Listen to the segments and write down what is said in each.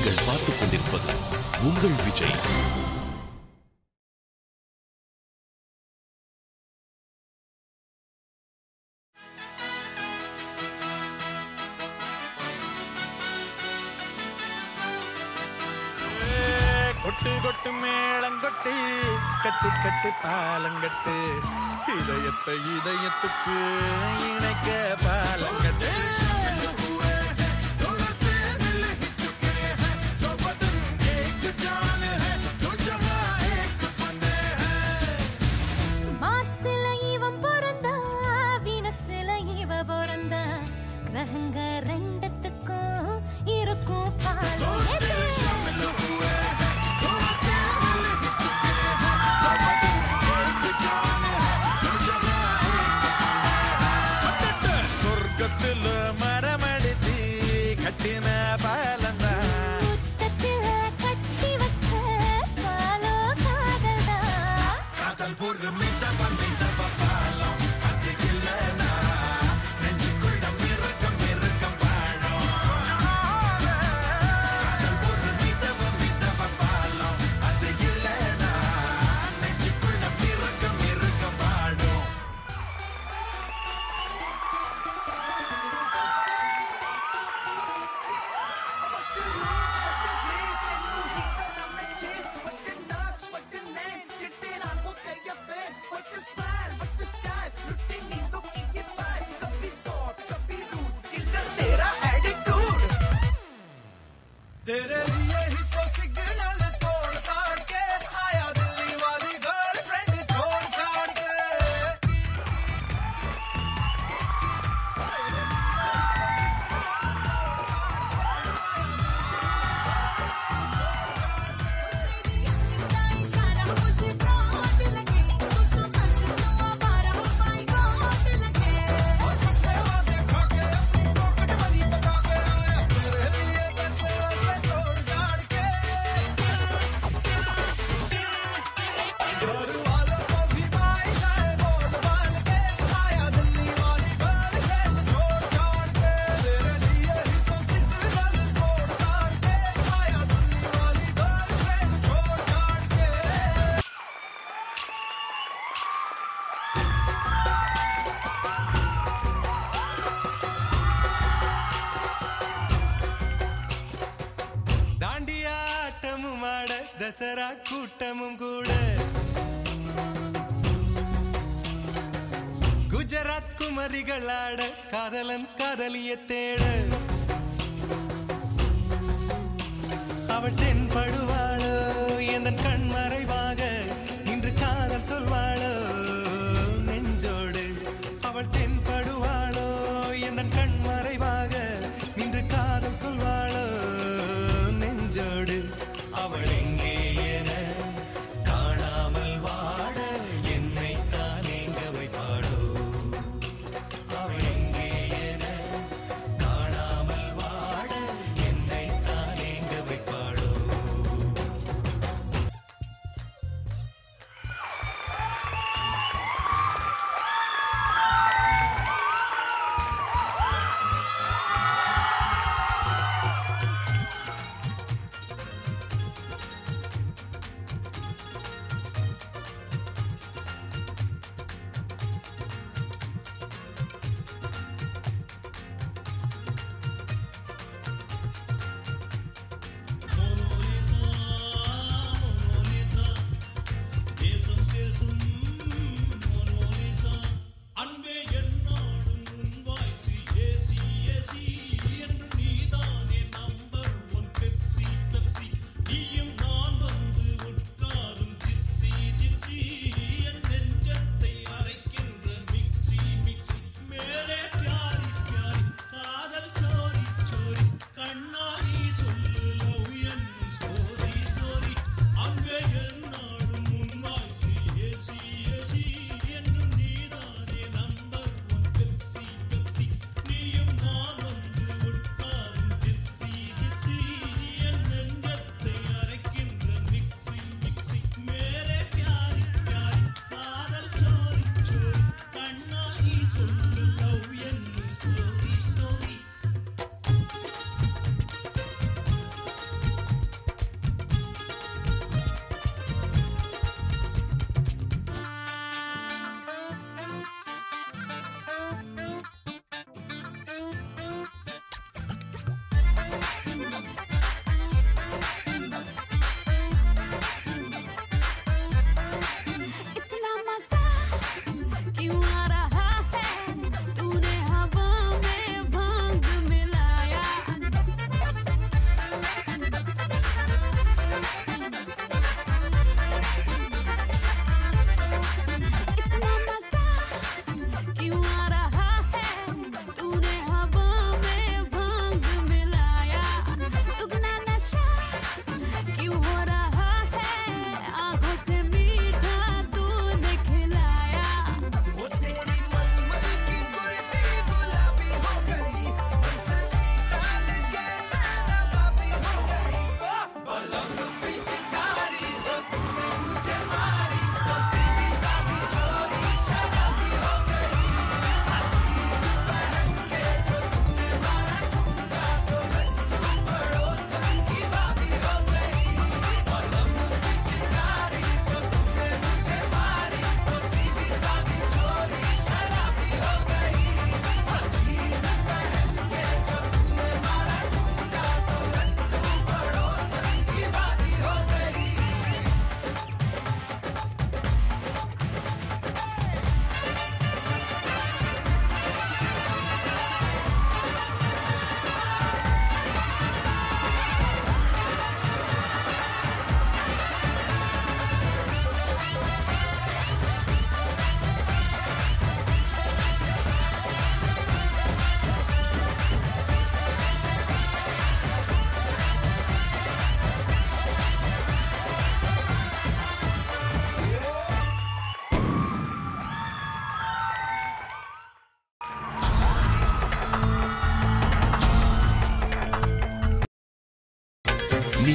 நீங்கள் பார்த்துக் கொண்டிருப்பது உங்கள் விஜய். கொட்டு கொட்டு மேளங்கொட்டு, கட்டு கட்டு பாலங்கட்டு, இதயத்துக்கு இணைக்க பாலங்கட்டு. கிரகங்க ரெண்டத்துக்கும் இருக்கும் பாலம். சொர்க்கத்துல மரமடித்து கட்டின பாலந்தா, முத்தத்துல கட்டி வச்ச பாலோ காதல்தா. காதல் போர்வு மிதவ மிதவ பாலம், அது இல்லனா நெஞ்சுக்குள்ள மிருகம் மிருகம் வாழும். காதல் போர்வு மிதவ மிதவ பாலம், அது இல்லனா நெஞ்சுக்குள்ள மிருகம் மிருகம் வாழும். तेरे लिए ही तो सिग्नल तोड़ ताड़ के आया दिल्ली वाली गर्लफ्रेंड छोड़ छाड़ के. தாண்டியாட்டமும் ஆட தசரா கூட்டமும் கூட, குஜராத் குமரிகள் ஆட காதலன் காதலிய தேட, அவள் தென்படுவாளோ எந்தன் கண் மறைவாக இன்று காதல் சொல்வாளோ நெஞ்சோடு. அவள் தென்படுவாளோ எந்தன் கண் மறைவாக இன்று காதல் சொல்வாளோ நெஞ்சோடு. அவள் எங்கே என காணாமல் வாட என்னை தான் எங்க வைப்பாளோ. அவள் எங்கே என காணாமல் வாட என்னை தான் எங்க வைப்பாளோ.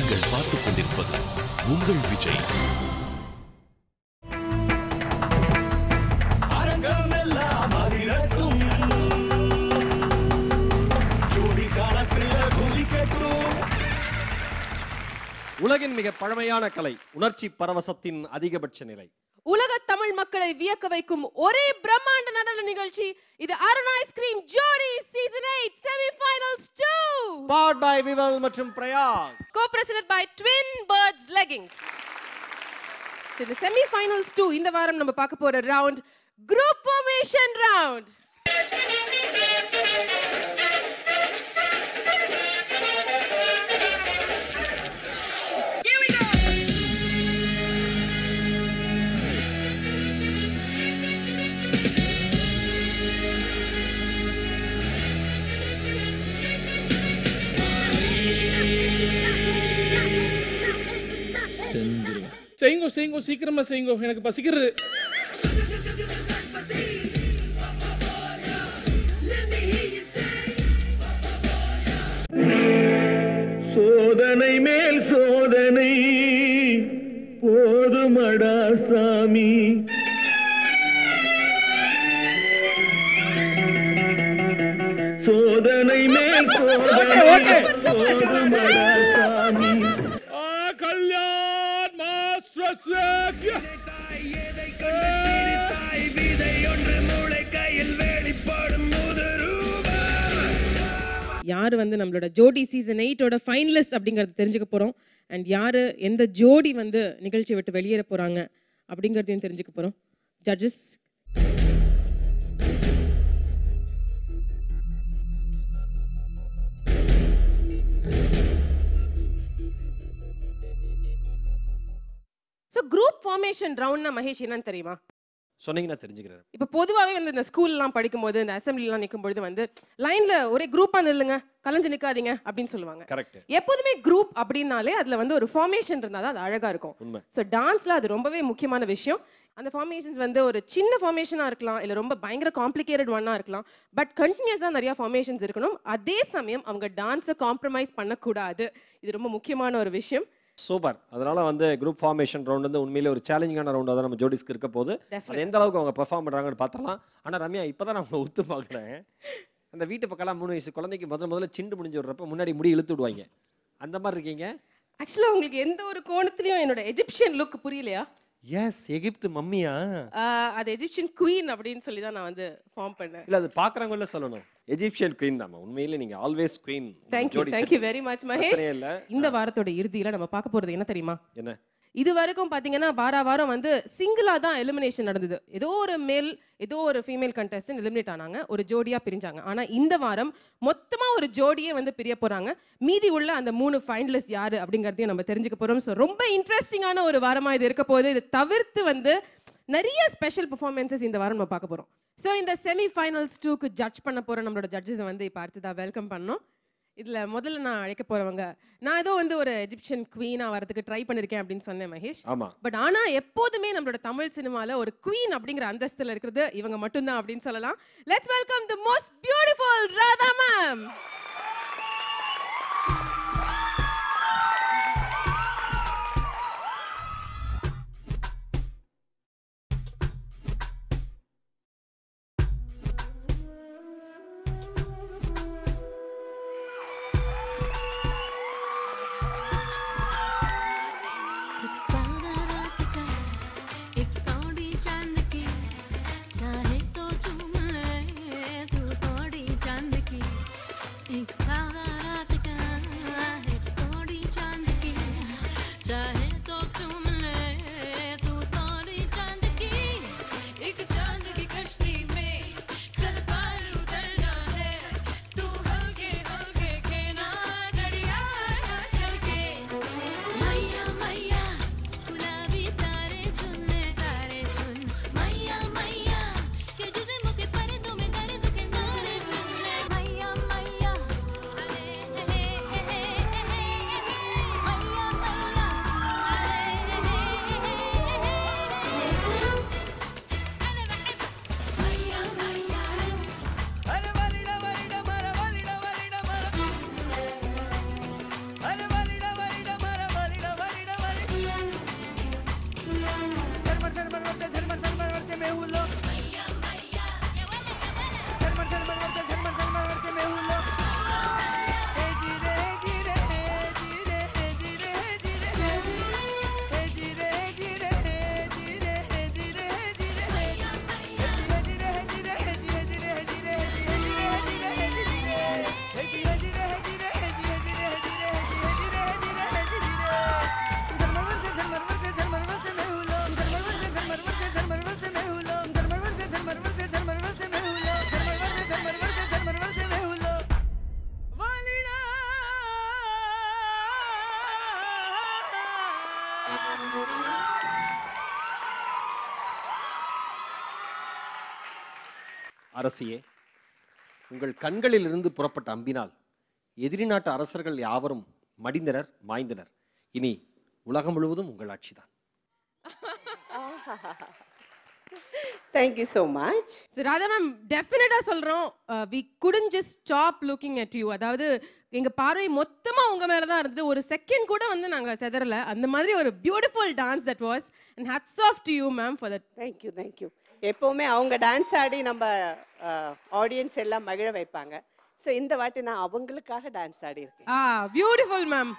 நீங்கள் பார்த்துக் கொண்டிருப்பது உங்கள் விஜய். அரங்கமெல்லாம் அதிரட்டும், ஜோடி காலத்தில் குதிக்கட்டும். உலகின் மிக பழமையான கலை, உணர்ச்சி பரவசத்தின் அதிகபட்ச நிலை. உலக தமிழ் மக்களை வியக்க வைக்கும் ஒரே பிரம்மாண்ட நடன நிகழ்ச்சி இது அருண் ஐஸ்கிரீம் ஜோடி சீசன் 8 செமிஃபைனல்ஸ் 2 Powered by விவல் மற்றும் பிரயாக், co-presented by Twin Birds Leggings. இந்த செமிஃபைனல்ஸ் 2 இந்த வாரம் நம்ம பார்க்க போற ரவுண்ட் group formation round. செய்யுங்க செய்யுங்க சீக்கிரமா செய்யுங்க, எனக்கு பசிக்கிறது. சோதனை மேல் சோதனை போதுமடா சாமி, சோதனை மேல் சோதனை போதுமடா சாமி. கல்யாண் மாஸ்டர் யாரு வந்து நம்மளோட ஜோடி சீசன் 8ஓட ஃபைனலிஸ்ட் அப்படிங்கறது தெரிஞ்சுக்க போறோம். அண்ட் யாரு எந்த ஜோடி வந்து நிகழ்ச்சி விட்டு வெளியேற போறாங்க அப்படிங்கறதையும் தெரிஞ்சுக்க போறோம். ஜட்ஜஸ் குரூப் ஃபார்மேஷன் ரவுண்ட்னா மகேஷ் என்னன்னு தெரியுமா? சொன்னீங்கன்னா தெரிஞ்சுக்கிறேன். இப்போ பொதுவாகவே வந்து இந்த ஸ்கூல்லாம் படிக்கும்போது இந்த அசம்பிளிலாம் நிற்கும்போது வந்து லைன்ல ஒரே குரூப்பா நில்லுங்க, கலைஞ்சு நிற்காதீங்க அப்படின்னு சொல்லுவாங்க. கரெக்ட். எப்போதுமே குரூப் அப்படின்னாலே அதுல வந்து ஒரு ஃபார்மேஷன் இருந்தால் தான் அது அழகா இருக்கும். உண்மை. ஸோ டான்ஸ்ல அது ரொம்பவே முக்கியமான விஷயம். அந்த ஃபார்மேஷன்ஸ் வந்து ஒரு சின்ன ஃபார்மேஷனாக இருக்கலாம், இல்லை ரொம்ப பயங்கர காம்ப்ளிகேட்டட் ஒன்னாக இருக்கலாம். பட் கண்டினியூஸாக நிறைய ஃபார்மேஷன்ஸ் இருக்கணும். அதே சமயம் அவங்க டான்ஸை காம்ப்ரமைஸ் பண்ணக்கூடாது. இது ரொம்ப முக்கியமான ஒரு விஷயம். சூப்பர். அதனால வந்து குரூப் ஃபார்மேஷன் ரவுண்ட் வந்து உண்மையிலே ஒரு சேலஞ்சிங்கான ரவுண்டாக தான் நம்ம ஜோடிஸ்க்கு இருக்க போது. அது எந்த அளவுக்கு அவங்க பெர்ஃபார்ம் பண்ணுறாங்கன்னு பார்த்தலாம். ஆனால் ரம்யா இப்போ தான் நான் ஒத்து பார்க்குறேன், அந்த வீட்டு பக்கம்லாம் 3 வயசு குழந்தைக்கு முதல்ல சிண்டு முடிஞ்சு விடுறப்ப முன்னாடி முடி இழுத்து விடுவாங்க, அந்த மாதிரி இருக்கீங்க. ஆக்சுவலாக உங்களுக்கு எந்த ஒரு கோணத்துலையும் என்னோட எஜிப்சியன் லுக் புரியலையா? எஸ், எகிப்து மம்மியா? அது எஜிப்சியன் குயின் அப்படின்னு சொல்லி தான் நான் வந்து ஃபார்ம் பண்ணேன். இல்லை, அது பார்க்குறவங்கள சொல்லணும். எஜிப்சியன் குயின் தான் உண்மையிலே, நீங்கள் always queen. Thank you very much Mahesh. இந்த வாரத்தோட இறுதியில் நம்ம பார்க்க போகிறது என்ன தெரியுமா? என்ன? இது வரைக்கும் பார்த்தீங்கன்னா வாரம் வந்து சிங்கிளாக தான் எலிமினேஷன் நடந்தது. ஏதோ ஒரு மேல் ஏதோ ஒரு ஃபீமேல் கண்டஸ்டன்ட் எலிமினேட் ஆனாங்க, ஒரு ஜோடியாக பிரிஞ்சாங்க. ஆனால் இந்த வாரம் மொத்தமாக ஒரு ஜோடியே வந்து பிரிய போகிறாங்க. மீதி உள்ள அந்த 3 ஃபைனலிஸ்ட் யார் அப்படிங்கிறதையும் நம்ம தெரிஞ்சுக்க போகிறோம். ஸோ ரொம்ப இன்ட்ரெஸ்டிங்கான ஒரு வாரமாக இது இருக்க போகுது. இதை தவிர்த்து வந்து நிறைய ஸ்பெஷல் பெர்ஃபார்மன்ஸஸ் இந்த வாரம் நம்ம பார்க்க போகிறோம். ஸோ இந்த செமிஃபைனல்ஸ் 2க்கு ஜட்ஜ் பண்ண போகிற நம்மளோட ஜட்ஜஸை வந்து இப்போ அடுத்ததாக வெல்கம் பண்ணோம். இதில் முதல்ல நான் அழைக்க போகிறவங்க, நான் ஏதோ வந்து ஒரு எஜிப்சியன் குவீனாக வரதுக்கு ட்ரை பண்ணியிருக்கேன் அப்படின்னு சொன்னேன் மகேஷ். ஆமாம். பட் ஆனால் எப்போதுமே நம்மளோட தமிழ் சினிமாவில் ஒரு குவீன் அப்படிங்கிற அந்தஸ்தில் இருக்கிறது இவங்க மட்டும்தான் அப்படின்னு சொல்லலாம். Let's welcome the most beautiful Radha ma'am. அரசியே, உங்கள் கண்களில் இருந்து புறப்பட்ட அம்பினால் எதிரி நாட்டு அரசர்கள் யாவரும் மடிந்தனர், மாய்ந்தனர். இனி உலகம் முழுவதும் உங்கள் ஆட்சிதான். Thank you so much. Radha ma'am டெஃபினட்டா சொல்றோம், we couldn't just stop looking at you. அதாவது எங்க பார்வை மொத்தமா உங்க மேல தான் இருந்தது. ஒரு செகண்ட் கூட வந்து நாங்க செதறல. அந்த மாதிரி ஒரு beautiful dance that was, and hats off to you ma'am for that. Thank you. எப்பவுமே அவங்க டான்ஸ் ஆடி நம்ம ஆடியன்ஸ் எல்லாம் மகிழ வைப்பாங்க. ஸோ இந்த வாட்டி நான் அவங்களுக்காக டான்ஸ் ஆடி இருக்கேன். Beautiful ma'am.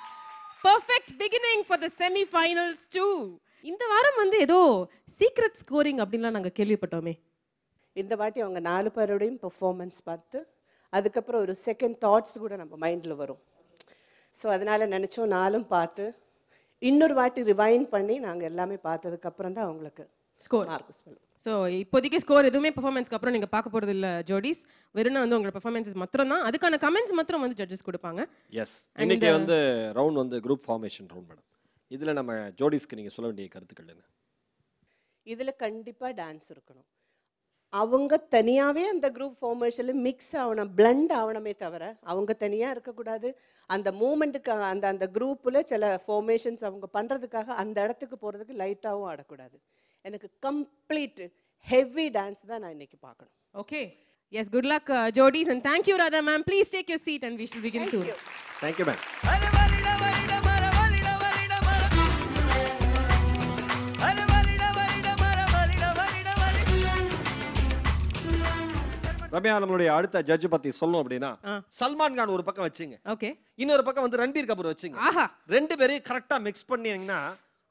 Perfect beginning for the semi-finals too. இந்த வாரம் வந்து ஏதோ சீக்ரெட் ஸ்கோரிங் அப்படின்லாம் நாங்க கேள்விப்பட்டோமே. இந்த வாட்டி அவங்க 4 பேரோடையும் பெர்ஃபார்மன்ஸ் பார்த்து அதுக்கப்புறம் ஒரு செகண்ட் தாட்ஸ் கூட நம்ம மைண்டில் வரும். ஸோ அதனால் நினச்சோம் 4ம் பார்த்து இன்னொரு வாட்டி ரிவைன் பண்ணி நாங்கள் எல்லாமே பார்த்ததுக்கப்புறம் தான் அவங்களுக்கு ஸ்கோர் மார்க் சொல்லுவோம். ஸோ இப்போதைக்கு ஸ்கோர் எதுவுமே பெர்ஃபார்மன்ஸ்க்கு அப்புறம் நீங்கள் பார்க்க போகிறது இல்லை ஜோடிஸ். வெறும் வந்து உங்களோட பெர்ஃபார்மன்ஸஸ் மாத்திரம் தான், அதுக்கான கமெண்ட்ஸ் மாத்திரம் வந்து ஜட்ஜஸ் கொடுப்பாங்க. எஸ், இன்னைக்கு வந்து ரவுண்ட் வந்து குரூப் ஃபார்மேஷன் ரவுண்ட் மேடம். இதில் நம்ம ஜோடிஸ்க்கு நீங்கள் சொல்ல வேண்டிய கருத்துக்கள் என்ன? இதில் கண்டிப்பாக டான்ஸ் இருக்கணும். அவங்க தனியாகவே அந்த குரூப் ஃபார்மேஷனில் மிக்ஸ் ஆகணும், பிளண்ட் ஆகணுமே தவிர அவங்க தனியாக இருக்கக்கூடாது. அந்த மூமெண்ட்டுக்கு அந்த குரூப்பில் சில ஃபார்மேஷன்ஸ் அவங்க பண்ணுறதுக்காக அந்த இடத்துக்கு போகிறதுக்கு லைட்டாகவும் ஆடக்கூடாது. எனக்கு கம்ப்ளீட் ஹெவி டான்ஸ் தான் நான் இன்னைக்கு பார்க்கணும். ஓகே, எஸ், குட் லக் ஜோடிஸ் and thank you Radha ma'am. Please take your seat and we shall begin soon. Thank you ma'am. Ramya, நம்மளுடைய அடுத்த ஜட்ஜ் பத்தி சொல்லணும் அப்படின்னா சல்மான் கான் ஒரு பக்கம் வச்சுங்க, ஓகே, இன்னொரு பக்கம் வந்து ரன்பீர் கபூர் வச்சுங்க. ஆஹா, ரெண்டு பேரையும் கரெக்டா மிக்ஸ் பண்ணீங்கன்னா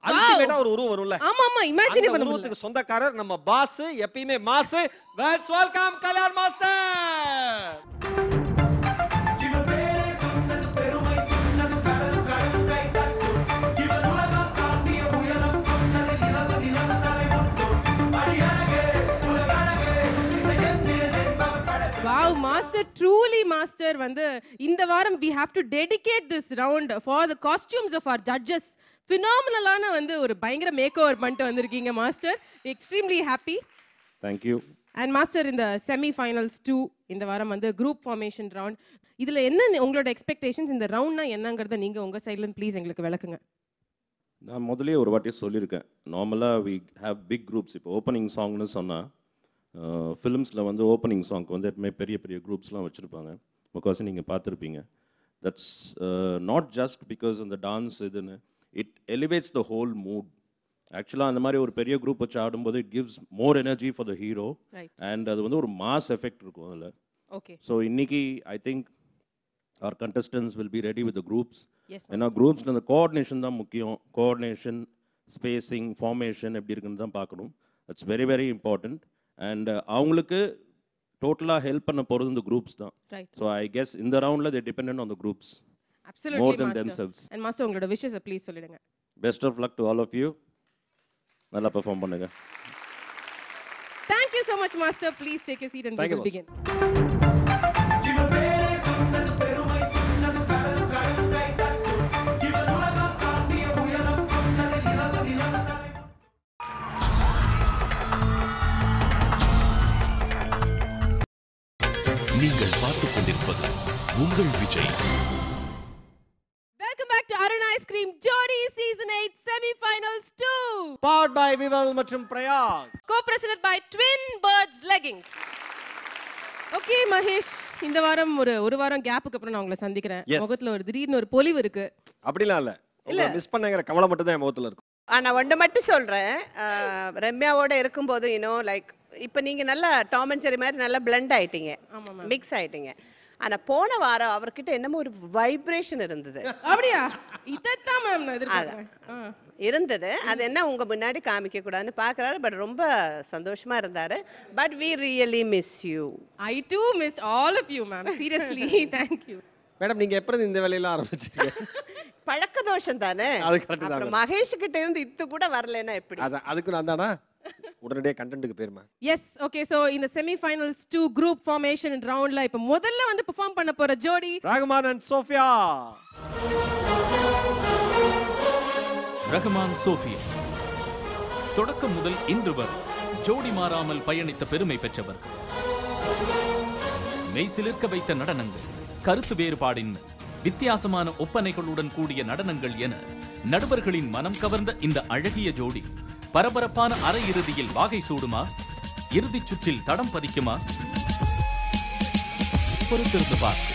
அல்டிமேட்டா ஒரு உருவம் வரும்ல. ஆமா ஆமா, இமேஜின் பண்ண உருவத்துக்கு சொந்தக்காரர் நம்ம பாஸ், எப்பயுமே mass. Let's welcome Kalyan master. Wow, master, truly master. வந்து இந்த வாரம் we have to dedicate this round for the costumes of our judges. Phenomenal-ஆன வந்து ஒரு பயங்கர மேக்ஓவர் பண்ணிட்டு வந்திருக்கீங்க master. Extremely happy. Thank you. And master, இந்த semi-finals 2 இந்த வாரம் வந்து group formation round. இதுல என்ன உங்களோட எக்ஸ்பெக்டேஷன்ஸ், இந்த ரவுண்ட்னா என்னங்கறத நீங்க உங்க சைடுல இருந்து ப்ளீஸ் எங்களுக்கு விளக்குங்க. நான் முதல்லயே ஒரு வாட்டி சொல்லியிருக்கேன், நார்மலாக we have big groups. இப்போ ஓப்பனிங் சாங்னு சொன்னால் ஃபிலிம்ஸில் வந்து ஓப்பனிங் சாங்க்கு வந்து எப்பவுமே பெரிய பெரிய குரூப்ஸ்லாம் வச்சுருப்பாங்க. முக்கால்வாசி நீங்கள் பார்த்துருப்பீங்க. தட்ஸ் நாட் ஜஸ்ட் பிகாஸ் அந்த டான்ஸ் இதுன்னு, it elevates the whole mood. ஆக்சுவலாக அந்த மாதிரி ஒரு பெரிய குரூப் வச்சு ஆடும்போது it gives more energy for the hero and அது வந்து ஒரு மாஸ் எஃபெக்ட் இருக்கும் அதில். ஓகே, ஸோ இன்னைக்கு I think our contestants will be ready with the groups. ஏன்னா குரூப்ஸில் அந்த கோஆர்டினேஷன் தான் முக்கியம். கோஆர்டினேஷன், ஸ்பேசிங், ஃபார்மேஷன் எப்படி இருக்குன்னு தான் பார்க்கணும். It's very very important. And அவங்களுக்கு டோட்டலாக ஹெல்ப் பண்ண போகிறது இந்த குரூப்ஸ் தான். ஸோ ஐ கெஸ் இந்த ரவுண்டில் they dependent on the groups more than themselves. And master, உங்களோட விஷஸ் ப்ளீஸ் சொல்லிடுங்க. Best of luck to all of you. நல்லா பெர்ஃபார்ம் பண்ணுங்க. Thank you so much master. Please take your seat and we will begin. நீங்கள் பார்த்துக் கொண்டிருப்பது உங்கள் Vijay. Welcome back to Arun Ice Cream Jodi Season 8 Semi-Finals 2. Powered by Vival மற்றும் பிரயாக். Co-presented by Twin Birds Leggings. Okay Mahesh, இந்த வாரம் ஒரு வாரம் கேப்புக்கு அப்புறம் நான் உங்களை சந்திக்கிறேன். முகத்துல ஒரு திடீர்னு ஒரு பொலிவு இருக்கு. அப்படிலாம் இல்ல, உங்களை மிஸ் பண்ணங்கற கவலை மட்டும் தான் என் முகத்துல இருக்கு. நான் ஒன்று மட்டும் சொல்கிறேன், ரம்யாவோட இருக்கும்போது லைக் இப்போ நீங்கள் நல்லா டாம் அண்ட் ஜெர்ரி மாதிரி நல்லா பிளெண்ட் ஆகிட்டீங்க, மிக்ஸ் ஆகிட்டீங்க. ஆனால் போன வாரம் அவர்கிட்ட என்னமோ ஒரு வைப்ரேஷன் இருந்தது. அப்படியா? இதைத்தான் மேம் நான் எதிர்பார்க்கிறேன். இருந்தது. அது என்ன உங்கள் முன்னாடி காமிக்க கூடாதுன்னு பார்க்குறாரு. பட் ரொம்ப சந்தோஷமாக இருந்தார். But we really miss you. I too missed all of you ma'am. Seriously, thank you. Madam, நீங்க எப்பறம் இந்த வேலையெல்லாம் ஆரம்பிச்சீங்க? பழக்க தோஷம் தானே. அது கரெக்ட் தான். மகேஷ் கிட்ட இருந்து இது கூட வரலன்னா எப்படி? அதுக்கு நான் தானா உடனடியே கண்டென்ட்க்கு போயிருமா? Yes, okay. சோ இந்த செமிஃபைனல்ஸ் 2 குரூப் ஃபார்மேஷன் ரவுண்ட்ல இப்ப முதல்ல வந்து பெர்ஃபார்ம் பண்ண போற ஜோடி Rahman and Sophia. Rahman, Sophia தொடக்கம் முதல் இன்று வரை ஜோடி மாறாமல் பயணித்த பெருமை பெற்றவர்கள். மெய்சிலிர்க்க வைத்த நடனங்கள், கருத்து வேறுபாடின் வித்தியாசமான ஒப்பனைகளுடன் கூடிய நடனங்கள் என நடுவர்களின் மனம் கவர்ந்த இந்த அழகிய ஜோடி பரபரப்பான அரையிறுதியில் வாகை சூடுமா? இறுதிச் சுற்றில் தடம் பதிக்குமா? பொறுத்திருந்து பார்த்து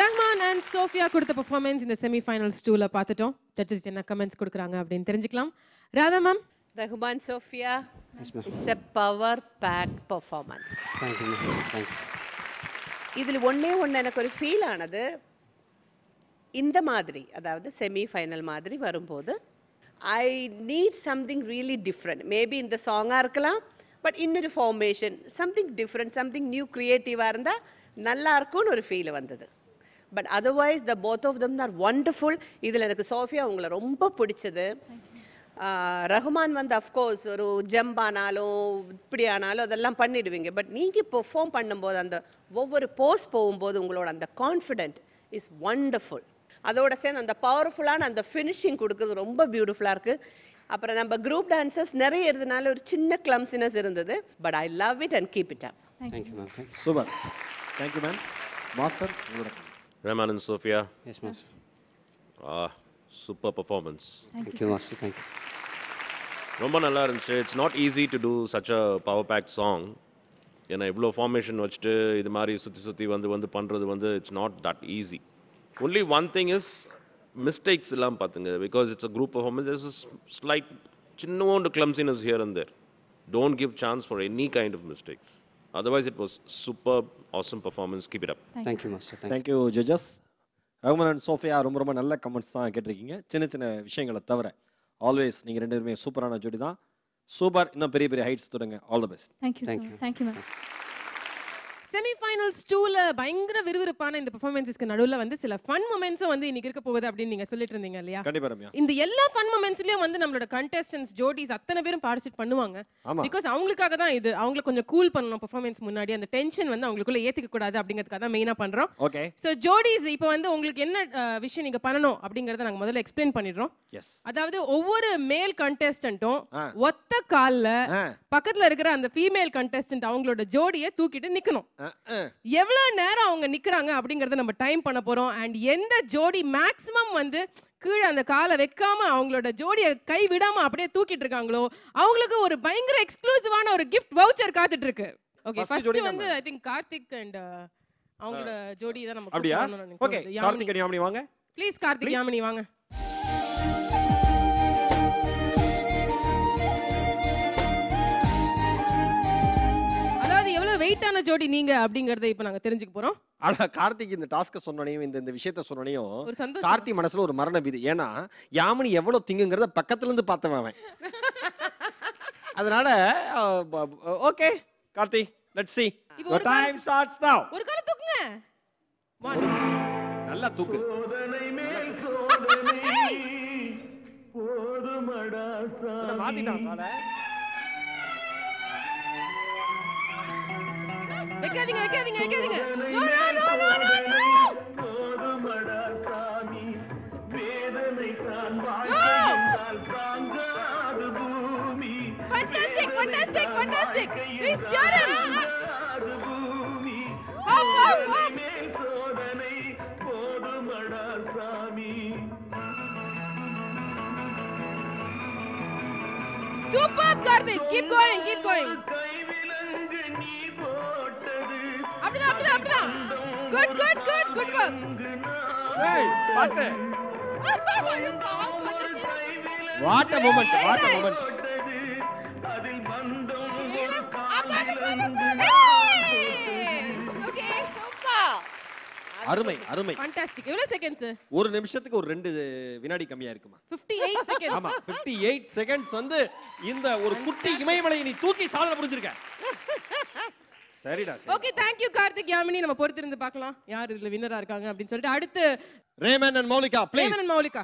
ரஹ்மான் அண்ட் சோஃபியா கொடுத்த பெர்ஃபார்மன்ஸ் இந்த செமிஃபைனல்ஸ் 2ல பார்த்துட்டோம். ஜட்ஜஸ் என்ன கமெண்ட்ஸ் கொடுக்குறாங்க அப்படின்னு தெரிஞ்சுக்கலாம். Radha ma'am. Rahman Sophia, it's a power packed performance. Thank you. Thank you. இதில் ஒன்று எனக்கு ஒரு ஃபீல் ஆனது, இந்த மாதிரி அதாவது செமிஃபைனல் மாதிரி வரும்போது I need something really different. Maybe இந்த சாங்காக இருக்கலாம், பட் இன்னொரு formation, something different, something new க்ரியேட்டிவாக இருந்தால் நல்லா இருக்கும்னு ஒரு ஃபீல் வந்தது. But otherwise the both of them are wonderful. இதில் எனக்கு சோஃபியா உங்களை ரொம்ப பிடிச்சது. ரஹ்மான் வந்து அஃப்கோர்ஸ் ஒரு ஜம்ப் ஆனாலும் இப்படி ஆனாலும் அதெல்லாம் பண்ணிடுவீங்க. பட் நீங்கள் பெர்ஃபார்ம் பண்ணும்போது அந்த ஒவ்வொரு போஸ் போகும்போது உங்களோட அந்த கான்ஃபிடென்ட் இஸ் ஒண்டர்ஃபுல். அதோட சேர்ந்து அந்த பவர்ஃபுல்லான அந்த ஃபினிஷிங் கொடுக்குறது ரொம்ப பியூட்டிஃபுல்லாக இருக்குது. அப்புறம் நம்ம குரூப் டான்சர்ஸ் நிறைய இருந்தனால ஒரு சின்ன கிளம்சினஸ் இருந்தது. But I love it and keep it up. Thank you ma'am. Super, thank you ma'am. Master உங்களோட Rahman and Sophia. Yes master. Super performance. Thank you master. Thank you. ரொம்ப நல்லா இருந்துச்சு. It's not easy to do such a power pack song. ஏன்னா இவ்வளோ formation வச்சுட்டு இது மாதிரி சுற்றி வந்து பண்ணுறது வந்து it's not that easy. Only one thing is mistakes எல்லாம் பார்த்துங்க. Because it's a group performance. there's a slight சின்னோண்டு clumsiness here and there. Don't give chance for any kind of mistakes. Otherwise it was superb, awesome performance. Keep it up. Thank you master. Thank you judges. Rahman and Sophia ரொம்ப நல்ல comments தான் கேட்டிருக்கீங்க. சின்ன விஷயங்களை தவிர always நீங்கள் 2 பேருமே சூப்பரான ஜோடி தான். சூப்பர், இன்னும் பெரிய ஹைட்ஸ் தொடங்க. All the best. Thank you ma'am. Semifinals 2ல பயங்கர விறுவிறுப்பான இந்த பெர்ஃபார்மன்ஸ்க்கு நடுவுல வந்து சில ஃபன் மொமெண்ட்ஸும் வந்து இன்னைக்கு இருக்க போகுது அப்படின்னு நீங்க சொல்லிட்டு இருந்தீங்க இல்லையா? கண்டிப்பா ரம்யா. இந்த எல்லா ஃபன் மொமெண்ட்ஸ்லயும் வந்து நம்மளோட கண்டெஸ்டன்ட்ஸ் ஜோடிஸ் அத்தனை பேரும் பார்ட்டிசிபேட் பண்ணுவாங்க. பிகாஸ் அவங்களுக்காக தான் இது. அவங்கள கொஞ்சம் கூல் பண்ணணும் பெர்ஃபார்மன்ஸ் முன்னாடி. அந்த டென்ஷன் வந்து அவங்களுக்குள்ள ஏத்திக்க கூடாது அப்படிங்கிறதுக்காக தான் மெயினா பண்றோம். ஓகே. சோ ஜோடிஸ் இப்போ வந்து உங்களுக்கு என்ன விஷயம் நீங்க பண்ணணும் அப்படிங்கறத நாங்க முதல்ல எக்ஸ்பிளைன் பண்ணிடுறோம். எஸ். அதாவது ஒவ்வொரு மேல் கண்டெஸ்டன்ட்டும் ஒத்த கால்ல பக்கத்துல இருக்கிற அந்த ஃபீமேல் கண்டெஸ்டன்ட் அவங்களோட ஜோடியை தூக்கிட்டு நிக்கணும். எவ்வளவு நேரம் அவங்க நிக்கிறாங்க அப்படிங்கறத நம்ம டைம் பண்ண போறோம். அண்ட் எந்த ஜோடி மேக்ஸிமம் வந்து கீழே அந்த காலை வைக்காம அவங்களோட ஜோடியை கை விடாம அப்படியே தூக்கிட்டு இருக்காங்களோ அவங்களுக்கு ஒரு பயங்கர எக்ஸ்க்ளூசிவான ஒரு கிஃப்ட் வவுச்சர் காத்துட்டு இருக்கு. ஓகே, ஃபர்ஸ்ட் வந்து ஐ திங்க் கார்த்திக் அண்ட் அவங்களோட ஜோடி தான் நம்ம கூப்பிடணும். ஓகே, கார்த்திக் யாமினி வாங்க ப்ளீஸ். கார்த்திக் யாமினி வாங்க. வெயிட்டான ஜோடி நீங்க அப்படிங்கறதை இப்ப நாங்க தெரிஞ்சுக்க போறோம். ஆனா கார்த்திக் இந்த டாஸ்க் சொன்னனையும் இந்த விஷயத்தை சொன்னனையும் கார்த்திக் மனசுல ஒரு மரண பீதி. ஏன்னா யாமினி எவ்வளவு திங்குங்கறத பக்கத்துல இருந்து பார்த்தவன் அவன். அதனால okay Karthik, let's see. Your time starts now. ஒரு கால தூக்குங்க. நல்லா தூக்கு. என்ன மாத்திட்டான் கால? வைக்காதீங்க. No. போதுமடா சாமி, வேதனை தான் வாழ்க்கை தாங்காது பூமி. Fantastic. Please cheer him. பூமி மேல் சோதனை போதுமடா சாமி. Superb, Karthik. Keep going. அப்படிதான். Good work. Hey, பாத்து. What a moment. அதில் பந்தம் Okay, super. அருமை. Fantastic. எவ்வளவு செகண்ட்ஸ்? ஒரு நிமிஷத்துக்கு ஒரு 2 வினாடி கம்மியா இருக்குமா? 58 seconds. ஆமா, 58 செகண்ட்ஸ் வந்து இந்த ஒரு குட்டி இமயமலையை நீ தூக்கி சாதனை புரிஞ்சிருக்க. சரிடா. Okay, thank you Karthik Yamini. நம்ம பொறுத்திருந்து பார்க்கலாம் யார் இதுல வின்னரா இருக்காங்க அப்படின்னு சொல்லிட்டு. அடுத்து ramen and Moulika, please. Ramen and Moulika.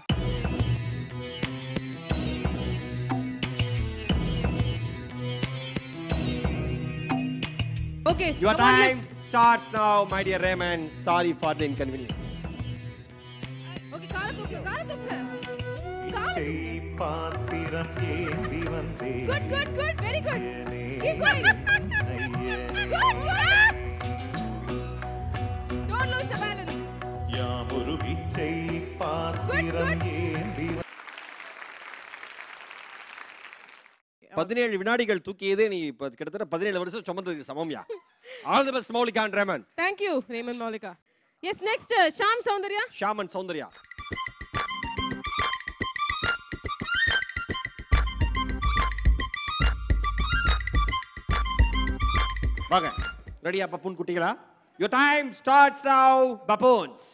Okay, your time starts now, my dear Rayman. Sorry for the inconvenience. Okay, கால தூக்கு. பாத்திரம் ஏந்தி வந்தே. Good. Very good. Keep going. Good. Don't lose the balance. யாமொரு விச்சை பாத்திரம் ஏந்தி. 17 வினாடிகள் தூக்கியதே நீ இப்ப கிட்டத்தட்ட 17 வருஷம் சுமந்ததுக்கு சமம்யா. All the best Maulika and Raymond. Thank you Raymond Maulika. Yes, next Sham Soundarya. Sham and Soundarya. வாங்க. ரெடியா buffoon குட்டிகளா? Your time starts now, baboons.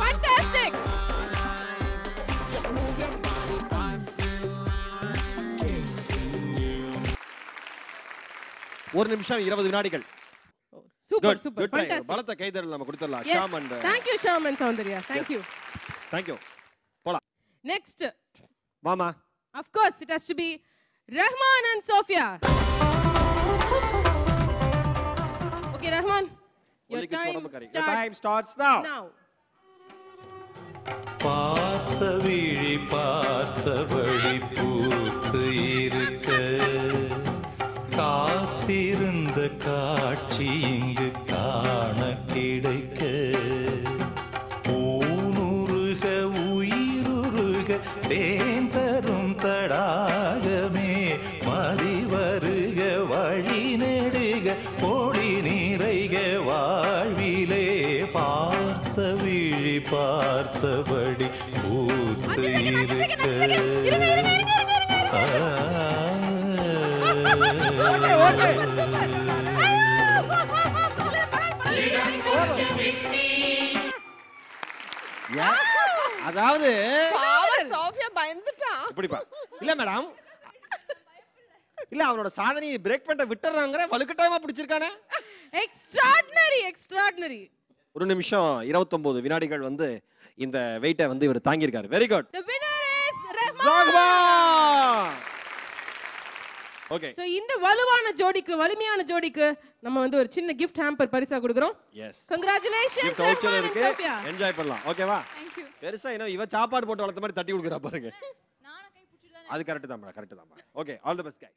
Fantastic. 1 நிமிஷம் 20 வினாடிகள். Super super Good try. பலத்த கைதறல் நம்ம கொடுத்துடலாம். Sham and Thank you Shyam and Soundarya. Thank you. Thank you. போலாம். Next. மாமா. Of course it has to be Rahman and Sophia. Okay Rahman. Your time starts now. பார்த்த விழி பார்த்தபடி பூத்து இருக்க காத்திருந்த காட்சி இங்கு காண கிடைக்க ஊனுருக உயிருருக தேன் தரும் தடாகமே மதி வருக வழி நெடுக பொடி நிறைக வாழ்விலே பார்த்த விழி பார்த்தபடி பூத்து இருக்க அதாவது சோஃபியா பயந்துட்டான். இப்படிப்பா இல்ல மேடம், இல்ல அவனோட சாதனையை பிரேக் பண்ண விட்டுறாங்கற வலுக்கட்டாயமா பிடிச்சிருக்கானே. எக்ஸ்ட்ராடினரி. 1 நிமிஷம் 29 வினாடிகள் வந்து இந்த வெயிட்டை வந்து இவர் தாங்கி இருக்காரு. Very good. The winner is Rahman. Okay. So இந்த வலிமையான ஜோடிக்கு நம்ம வந்து ஒரு சின்ன gift hamper பரிசா கொடுக்கிறோம். Yes. Congratulations Rahman and Sophia. Enjoy பண்ணலாம். ஓகேவா? Thank you. பெருசா இவ சாப்பாடு போட்டு வளர்த்த மாதிரி தட்டி கொடுக்குறா பாருங்க. நானா கை புடிச்சிட்டு தான். அது கரெக்ட் தான். கரெக்ட் தான். Okay, all the best guys.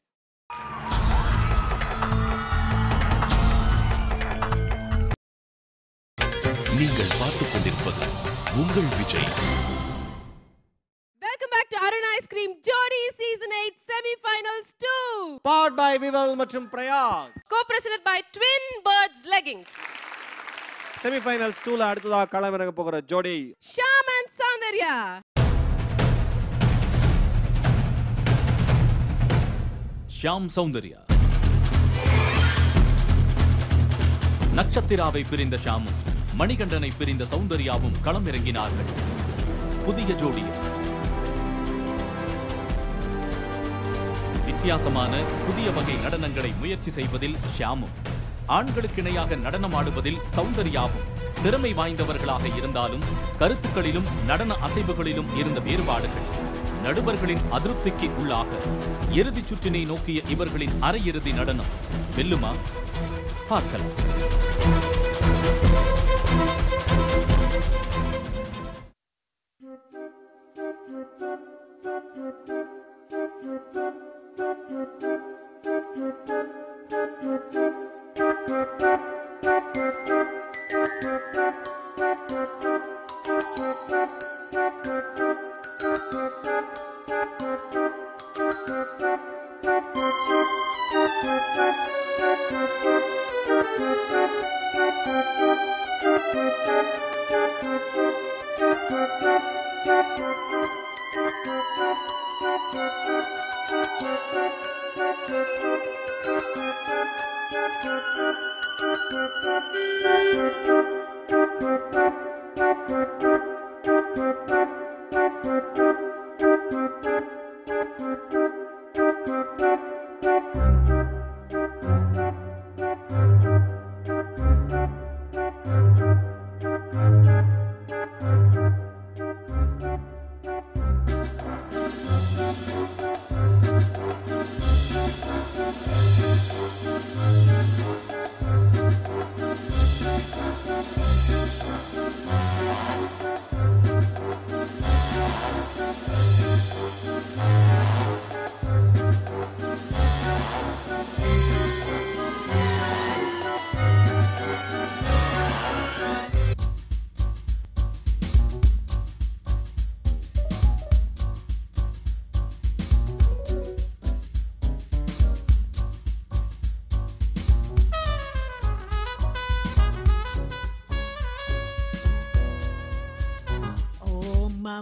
நீங்கள் பார்த்துக் கொண்டிருப்பது உங்கள் Vijay. Welcome back to Arun Ice Cream Jodi Season 8 Semi-Finals 2. Powered by Vival மற்றும் Prayag. Co-presented by Twin Birds Leggings. Semi-Finals 2ல அடுத்ததா களமிறங்க போகிற ஜோடி Shyam and Soundarya. Sham Soundarya. நட்சத்திராவை பிரிந்த ஷாமும் மணிகண்டனை பிரிந்த சௌந்தர்யாவும் களமிறங்கினார்கள். புதிய ஜோடி. வித்தியாசமான புதிய வகை நடனங்களை முயற்சி செய்வதில் ஷாமும், ஆண்களுக்கு இணையாக நடனமாடுவதில் சௌந்தர்யாவும் திறமை வாய்ந்தவர்களாக இருந்தாலும் கருத்துக்களிலும் நடன அசைவுகளிலும் இருந்த வேறுபாடுகள் நடுவர்களின் அதிருப்திக்கு உள்ளாக இறுதிச் சுற்றினை நோக்கிய இவர்களின் அரையிறுதி நடனம் வெல்லுமா? பார்க்கலாம்.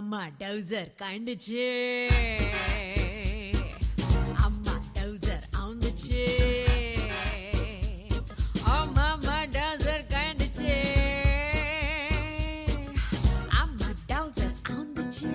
அம்மா டவுசர் கண்டுச்சு, அம்மா டவுசர் அவுந்துச்சு, அம்மா டவுசர் கண்டுச்சு, அம்மா டவுசர் அவுந்துச்சு.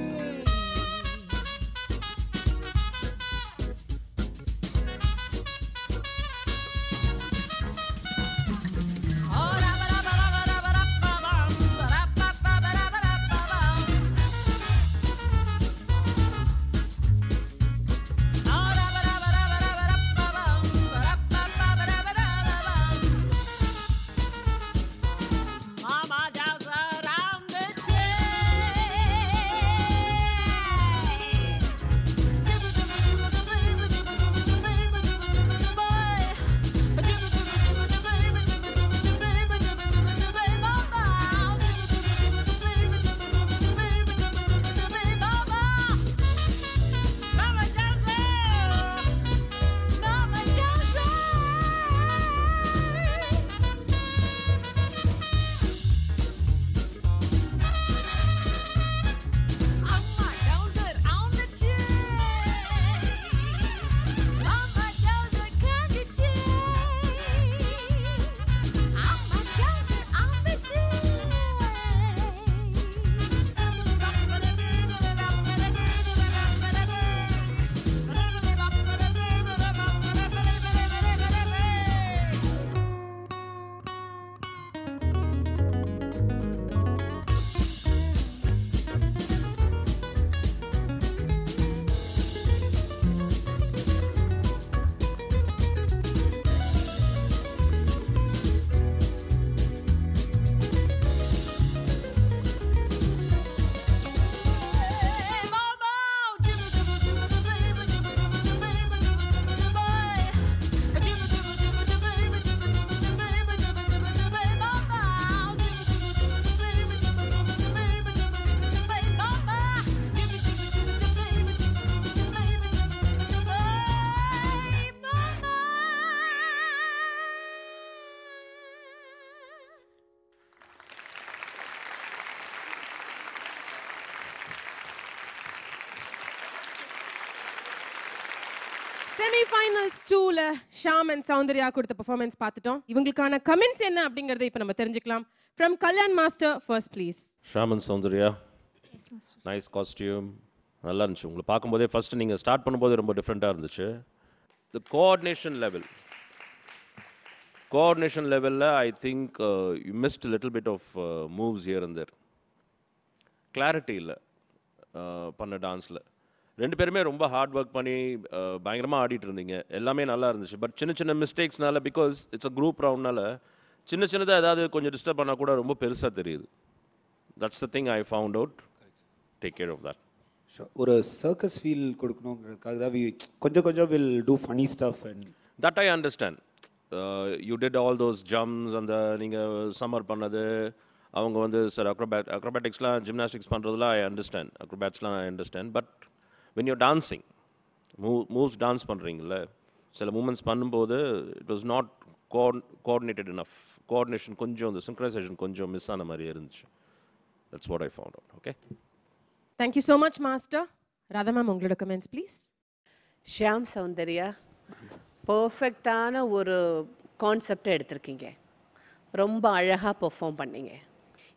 செமிஃபைனல்ஸ் 2ல ஷாம் அண்ட் சௌந்தர்யா கொடுத்த பெர்ஃபார்மன்ஸ் பார்த்துட்டோம். இவங்களுக்கான கமெண்ட்ஸ் என்ன அப்படிங்கறதை இப்போ நம்ம தெரிஞ்சுக்கலாம். From Kalyan Master first please. Shaam and Soundarya, nice costume, நல்லா இருந்துச்சு. உங்களை பார்க்கும்போதே ஃபஸ்ட்டு நீங்கள் ஸ்டார்ட் பண்ணும்போது ரொம்ப டிஃப்ரெண்ட்டாக இருந்துச்சு. த கோஆர்டினேஷன் லெவலில் I think you missed little bit of moves here and there. Clarity இல்லை பண்ண டான்ஸில். ரெண்டு பேருமே ரொம்ப ஹார்ட் ஒர்க் பண்ணி பயங்கரமாக ஆடிட்டு இருந்தீங்க. எல்லாமே நல்லா இருந்துச்சு. பட் சின்ன சின்ன மிஸ்டேக்ஸ்னால, பிகாஸ் இட்ஸ் அ குரூப் ரவுண்ட்னால சின்னதாக ஏதாவது கொஞ்சம் டிஸ்டர்ப் பண்ணால் கூட ரொம்ப பெருசாக தெரியுது. That's the thing I found out. Take care of that. ஒரு சர்க்கஸ் ஃபீல் கொடுக்கணுங்கிறதுக்காக தான் கொஞ்சம் will do funny stuff and that I understand. You did all those jumps, அந்த நீங்கள் சம்மர் பண்ணது, அவங்க வந்து சார் அக்ரோபேட்டிக்ஸ்லாம் ஜிம்னாஸ்டிக்ஸ் பண்ணுறதுலாம் ஐ அண்டர்ஸ்டாண்ட், அக்ரோபேட்ஸ்லாம் I understand. But when you're dancing, moves dance பண்ணுறீங்கள, சில மூமெண்ட்ஸ் பண்ணும்போது it was not coordinated enough. Coordination கொஞ்சம், இந்த சிங்க்ரனைசேஷன் கொஞ்சம் மிஸ் ஆன மாதிரி இருந்துச்சு. That's what I found out. Okay, thank you so much master. Radha ma'am, உங்களோட கமெண்ட்ஸ் ப்ளீஸ். ஷியாம் சௌந்தர்யா, பர்ஃபெக்டான ஒரு கான்செப்டை எடுத்திருக்கீங்க. ரொம்ப அழகாக பெர்ஃபார்ம் பண்ணீங்க.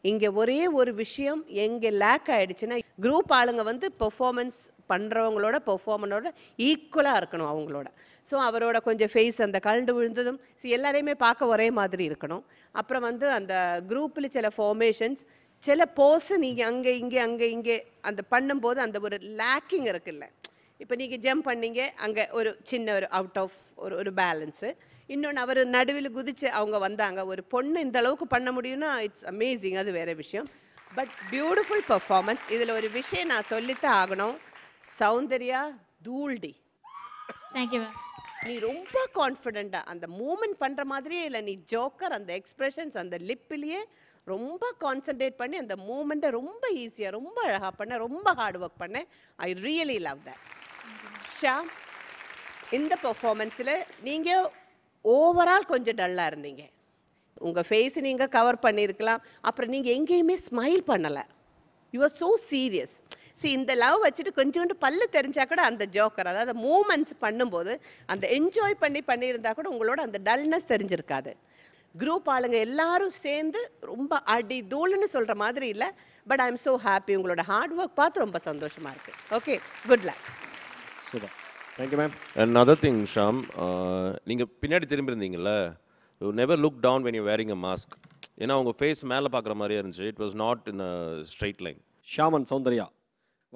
இங்கே ஒரே ஒரு விஷயம் எங்கே லேக் ஆகிடுச்சுன்னா, குரூப் ஆளுங்க வந்து பெர்ஃபார்மன்ஸ் பண்ணுறவங்களோட பெர்ஃபார்மனோட ஈக்குவலாக இருக்கணும் அவங்களோட. ஸோ அவரோட கொஞ்சம் ஃபேஸ் அந்த கலண்டு விழுந்ததும் எல்லாரையுமே பார்க்க ஒரே மாதிரி இருக்கணும். அப்புறம் வந்து அந்த குரூப்பில் சில ஃபார்மேஷன்ஸ், சில போஸு நீங்கள் அங்கே இங்கே அந்த பண்ணும்போது அந்த ஒரு லேக்கிங் இருக்குல்ல. இப்போ நீங்கள் ஜம்ப் பண்ணீங்க, அங்கே ஒரு சின்ன ஒரு அவுட் ஆஃப் ஒரு பேலன்ஸு. இன்னொன்று, அவர் நடுவில் குதிச்சு அவங்க வந்தாங்க. ஒரு பொண்ணு இந்த அளவுக்கு பண்ண முடியும்னா இட்ஸ் அமேசிங், அது வேறு விஷயம். But beautiful performance. இதில் ஒரு விஷயம் நான் சொல்லித்தான் ஆகணும். சௌந்தர்யா தூள்டி, தேங்க்யூ மேம். நீ ரொம்ப கான்ஃபிடென்ட்டாக அந்த மூமெண்ட் பண்ணுற மாதிரியே இல்லை. நீ ஜோக்கர், அந்த எக்ஸ்பிரஷன்ஸ், அந்த லிப்பிலேயே ரொம்ப கான்சென்ட்ரேட் பண்ணி அந்த மூமெண்ட்டை ரொம்ப ஈஸியாக ரொம்ப அழகாக பண்ண, ரொம்ப ஹார்ட் ஒர்க் பண்ண. I really love that. Shaam, இந்த பர்ஃபார்மன்ஸில் நீங்கள் ஓவரால் கொஞ்சம் டல்லாக இருந்தீங்க. உங்கள் ஃபேஸை நீங்கள் கவர் பண்ணியிருக்கலாம். அப்புறம் நீங்கள் எங்கேயுமே ஸ்மைல் பண்ணலை. You are so serious. இந்த லவ் வச்சுட்டு கொஞ்சோண்டு பல்லு தெரிஞ்சா கூட அந்த ஜோக்கர், அதாவது மூமெண்ட்ஸ் பண்ணும்போது அந்த என்ஜாய் பண்ணியிருந்தா கூட உங்களோட அந்த டல்னஸ் தெரிஞ்சிருக்காது. குரூப் ஆளுங்க எல்லாரும் சேர்ந்து ரொம்ப அடி தூள்னு சொல்கிற மாதிரி இல்லை. But I am so happy. உங்களோட ஹார்ட் ஒர்க் பார்த்து ரொம்ப சந்தோஷமாக இருக்குது. Okay, good luck. Super, thank you ma'am. another thing, Sham, நீங்கள் பின்னாடி திரும்பி இருந்தீங்கல்ல, you never look down when you wearing a mask. ஏன்னா உங்கள் ஃபேஸ் மேலே பார்க்குற மாதிரியே இருந்துச்சு. It was not in a straight line. Shyam and Soundarya,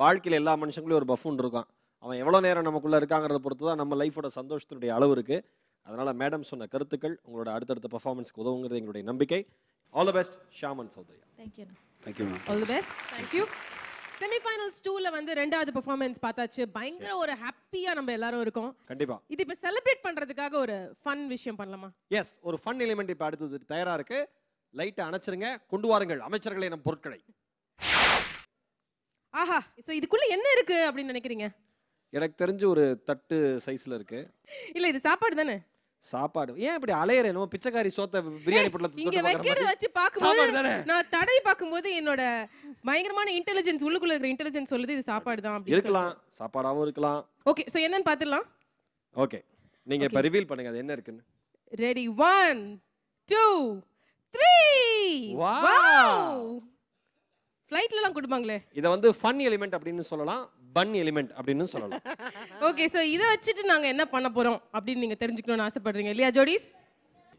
வாழ்க்கையில் எல்லா மனுஷங்களும் ஒரு பஃபூன் இருக்கான். அவன் எவ்வளோ நேரம் நமக்குள்ளே இருக்காங்கிறத பொறுத்து தான் நம்ம லைஃபோட சந்தோஷத்தினுடைய அளவு இருக்குது. அதனால் மேடம் சொன்ன கருத்துக்கள் உங்களோட அடுத்தடுத்த பர்ஃபார்மன்ஸ்க்கு உதவுங்கிறது எங்களுடைய நம்பிக்கை. All the best Shyam and Soundarya. Thank you. Thank you ma'am. All the best. Thank you. Semifinals 2ல வந்து ரெண்டாவது பெர்ஃபார்மன்ஸ் பார்த்தாச்சு. பயங்கர ஒரு ஹாப்பியா நம்ம எல்லாரும் இருக்கோம். கண்டிப்பா. இது இப்ப செலிப்ரேட் பண்றதுக்காக ஒரு ஃபன் விஷயம் பண்ணலாமா? எஸ், ஒரு ஃபன் எலிமெண்ட் இப்ப அடுத்தது தயாரா இருக்கு. லைட்டை அணைச்சிருங்க, கொண்டு வாருங்கள் அமைச்சர்களே நம் பொருட்களை. ஆஹா, சோ இதுக்குள்ள என்ன இருக்கு அப்படின்னு நினைக்கிறீங்க? எனக்கு தெரிஞ்சு ஒரு தட்டு சைஸ்ல இருக்கு. இல்ல, இது சாப்பாடு தானே? சாப்பாடு. ஏன் இப்படி அலையறேனோ? பிச்சைக்காரி சோத்த பிரியாணி பொட்டலத்துல இங்க வைக்கிறது வச்சு பாக்கும்போது நான் தடை பாக்கும்போது என்னோட பயங்கரமான இன்டெலிஜென்ஸ், உள்ளுக்குள்ள இருக்கிற இன்டெலிஜென்ஸ் சொல்லுது இது சாப்பாடு தான் அப்படி. இருக்கலாம், சாப்பாடாவும் இருக்கலாம். ஓகே, சோ என்னன்னு பாத்துடலாம். ஓகே, நீங்க இப்ப ரிவீல் பண்ணுங்க அது என்ன இருக்குன்னு. ரெடி, 1 2 3. வாவ்! ஃளைட்ல எல்லாம் கொடுப்பாங்களே. இத வந்து ஃபன் எலிமெண்ட் அப்படினு சொல்லலாம், பன் எலிமெண்ட் அப்படினு சொல்லலாம். ஓகே, சோ இத வச்சிட்டு நாங்க என்ன பண்ண போறோம் அப்படி நீங்க தெரிஞ்சுக்கணும்னு ஆசைப்படுறீங்க இல்லையா ஜோடிஸ்?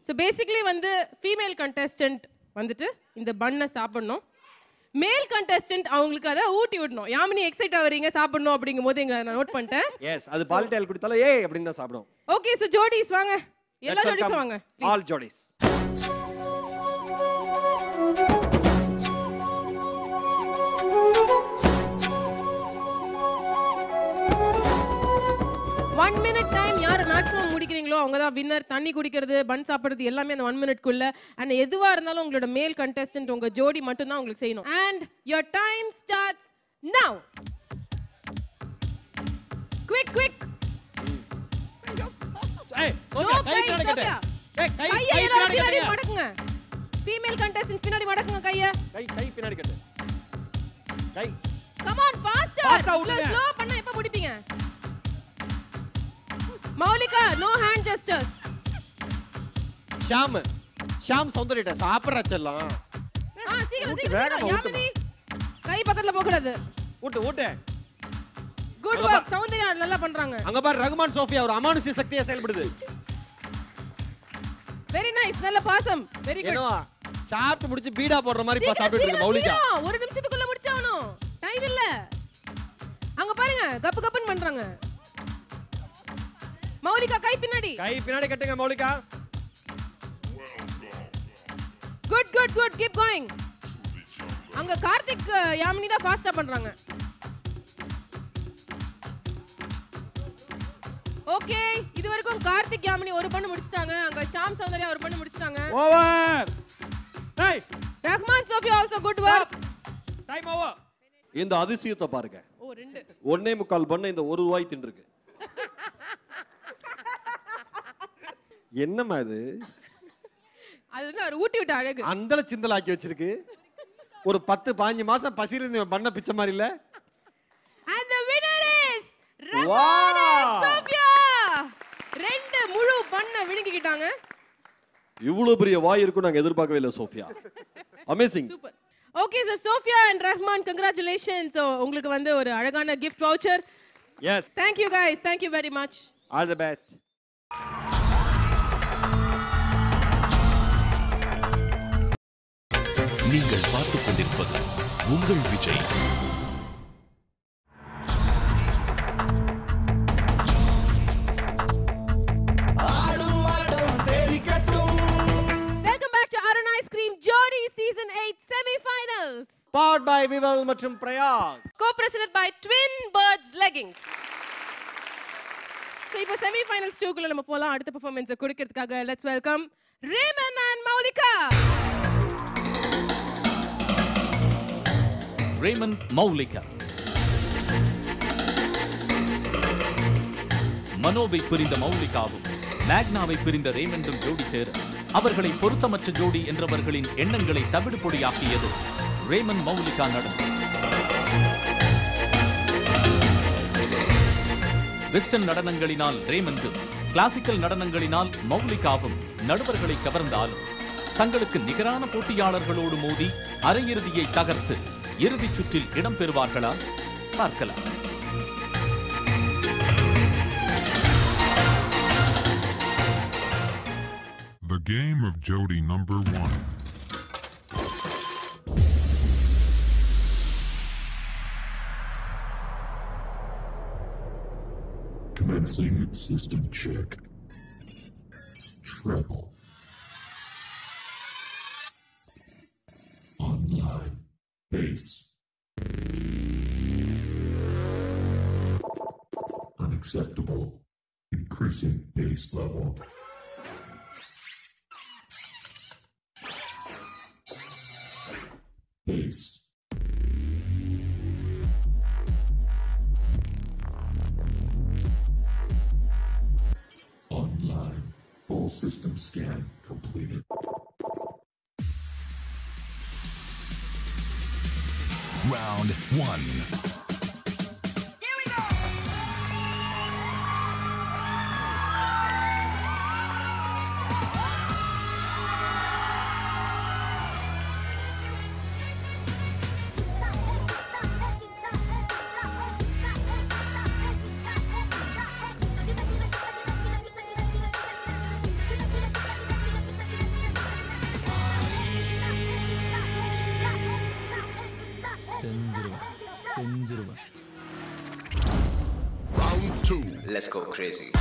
சோ பேசிக்கலி வந்து ஃபீமேல் கண்டெஸ்டன்ட் வந்துட்டு இந்த பன்னை சாப்பிடணும். மேல் கண்டெஸ்டன்ட் அவங்களுக்கு அதை ஊட்டி விடணும். யாமினி எக்ஸைட் ஆவறீங்க சாப்பிடணும் அப்படிங்கும்போது எங்க நான் நோட் பண்ணிட்டேன். எஸ், அது பால்டேல் குடித்தால ஏய் அப்படினு தான் சாப்பிடும். ஓகே, சோ ஜோடிஸ் வாங்க, எல்லா ஜோடிஸும் வாங்க. ஆல் ஜோடிஸ். ஒன் மினிட் டைம் யார் மேக்ஸிமம் முடிக்கிறீங்களோ அவங்க தான் வின்னர். தண்ணி குடிக்கிறது, பன் சாப்பிடுறது எல்லாமே அந்த 1 மினிட்குள்ள. அண்ட் எதுவா இருந்தாலும் உங்களோட மேல் கண்டெஸ்டன்ட் உங்க ஜோடி மட்டும் தான் உங்களுக்கு செய்யணும். அண்ட் யுவர் டைம் ஸ்டார்ட்ஸ் நவ. Quick quick. ஏய், சோபியா கை பின்னாடி. ஏய், கை பின்னாடி மடக்குங்க. ஃபீமேல் கண்டெஸ்டன்ட்ஸ் பின்னாடி மடக்குங்க கையை. கை பின்னாடி கட்டு. கை. Come on, faster. ஸ்லோ பண்ணா எப்ப முடிப்பீங்க? Moulika no hand gestures. Sham சௌந்தர்யிட்ட சாப்பிடுற செல்லம். சீக்கிரம் யாமினி கை பக்கத்துல போக கூடாது. ஊட்டு குட் வர்க். சௌந்தர்யா நல்லா பண்றாங்க. அங்க பாரு ரகுமான் சோஃபியா ஒரு அமானுஷ்ய சக்தியா செயல்படுது. Very nice. நல்ல பாசம். Very good. என்னவா சாப்பிட்டு முடிச்சு பீடா போடுற மாதிரி சாப்பிட்டு இருக்கு மௌலிகா. ஒரு நிமிஷத்துக்குள்ள முடிச்சாவணும். டைம் இல்ல. அங்க பாருங்க கப்பு கப்புன்னு பண்றாங்க. மௌலிகா கை பின்னாடி கட்டுங்க மௌலிகா. Good keep going. அங்க கார்த்திக் யாமினி தான் ஃபாஸ்டா பண்றாங்க. ஓகே இது வரைக்கும் கார்த்திக் யாமினி ஒரு பண்ணு முடிச்சிட்டாங்க. அங்க ஷாம் சௌந்தர்யா ஒரு பண்ணு முடிச்சிட்டாங்க. ஓவர். டேய் Rahman Sophia also good work. Time over. இந்த அதிசயத்தை பாருங்க. ஓ 2 1.25 பண்ண இந்த ஒரு ரூபாய் தின்றுருக்கு. என்னம்மா இது? அது வந்து அவர் ஊட்டி விட்ட அழகு. அந்தல சிந்தலாக்கி வச்சிருக்கு. ஒரு 10-15 மாசம் பசியில பண்ண பிச்சை மாதிரி இல்ல. And the winner is Rahman and Sophia. 2 முழு பண்ண விழுங்கிட்டாங்க. இவ்வளவு பெரிய வாய் இருக்கும் நாங்க எதிர்பார்க்கவே இல்ல Sophia. Amazing. Super. Okay so Sophia and Rahman congratulations. So உங்களுக்கு வந்து ஒரு அழகான gift voucher. Yes. Thank you guys. Thank you very much. All the best. நீங்கள் பார்த்துக் கொண்டிருப்பது உங்கள் Vijay. Welcome back to Arun Ice Cream Jodi Season 8 Semi-Finals. Powered by Vival மற்றும் பிரயாக். Co-presented by Twin Birds Leggings. So இப்போ semi-finals 2 நம்ம போலாம். அடுத்த performance கொடுக்கிறதுக்காக let's welcome Raymond and Maulika. Raymond Maulika. மனோவை பிரிந்த மௌலிகாவும் மேக்னாவை பிரிந்த ரேமண்டும் ஜோடி சேர அவர்களை பொருத்தமற்ற ஜோடி என்றவர்களின் எண்ணங்களை தவிடுபொடியாக்கியது ரேமண்ட் மௌலிகா நடனம். வெஸ்டர்ன் நடனங்களினால் ரேமண்டும் கிளாசிக்கல் நடனங்களினால் மௌலிகாவும் நடுவர்களை கவர்ந்தாலும் தங்களுக்கு நிகரான போட்டியாளர்களோடு மோதி அரையிறுதியை தகர்த்து இறுதிச் சுற்றில் இடம் பெறுவார்களா? பார்க்கலாம். The game of Jodi number 1. Commencing system check. Treble. Online. Bass. Unacceptable. Increasing bass level. Bass. Online. Full system scan completed. Round 1. Round 2. Let's go crazy.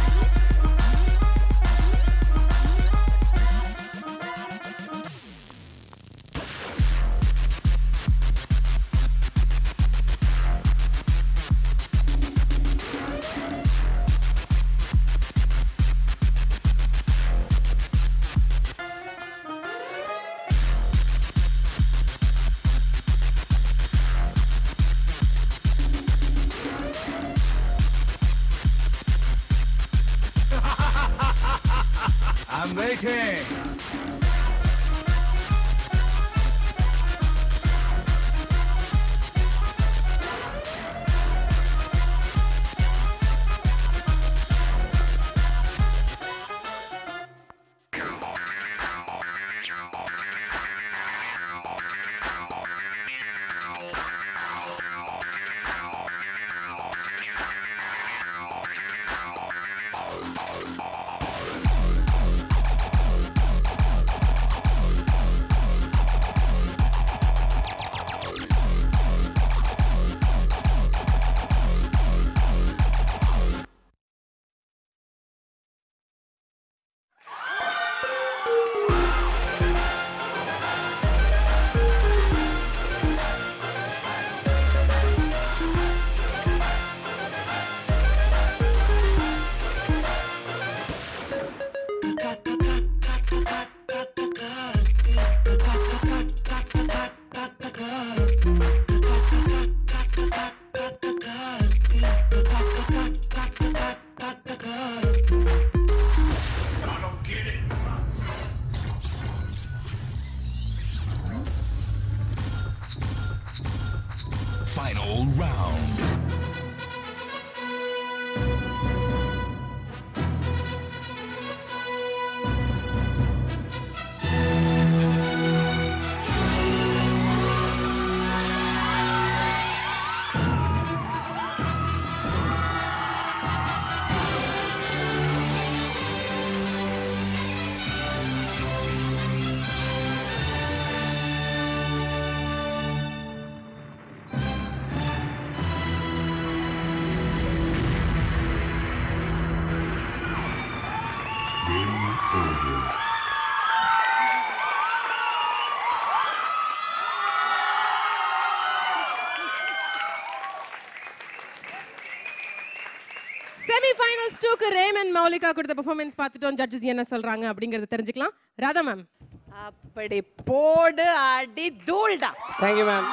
Final round. Game over. Semi-finals 2க்கு ramen Moulika கொடுத்த performance பார்த்துட்டோம். Judges என்ன சொல்றாங்க அப்படிங்கறத தெரிஞ்சுக்கலாம். Radha ma'am. அப்படி போடு அடி தூள்டா. Thank you ma'am.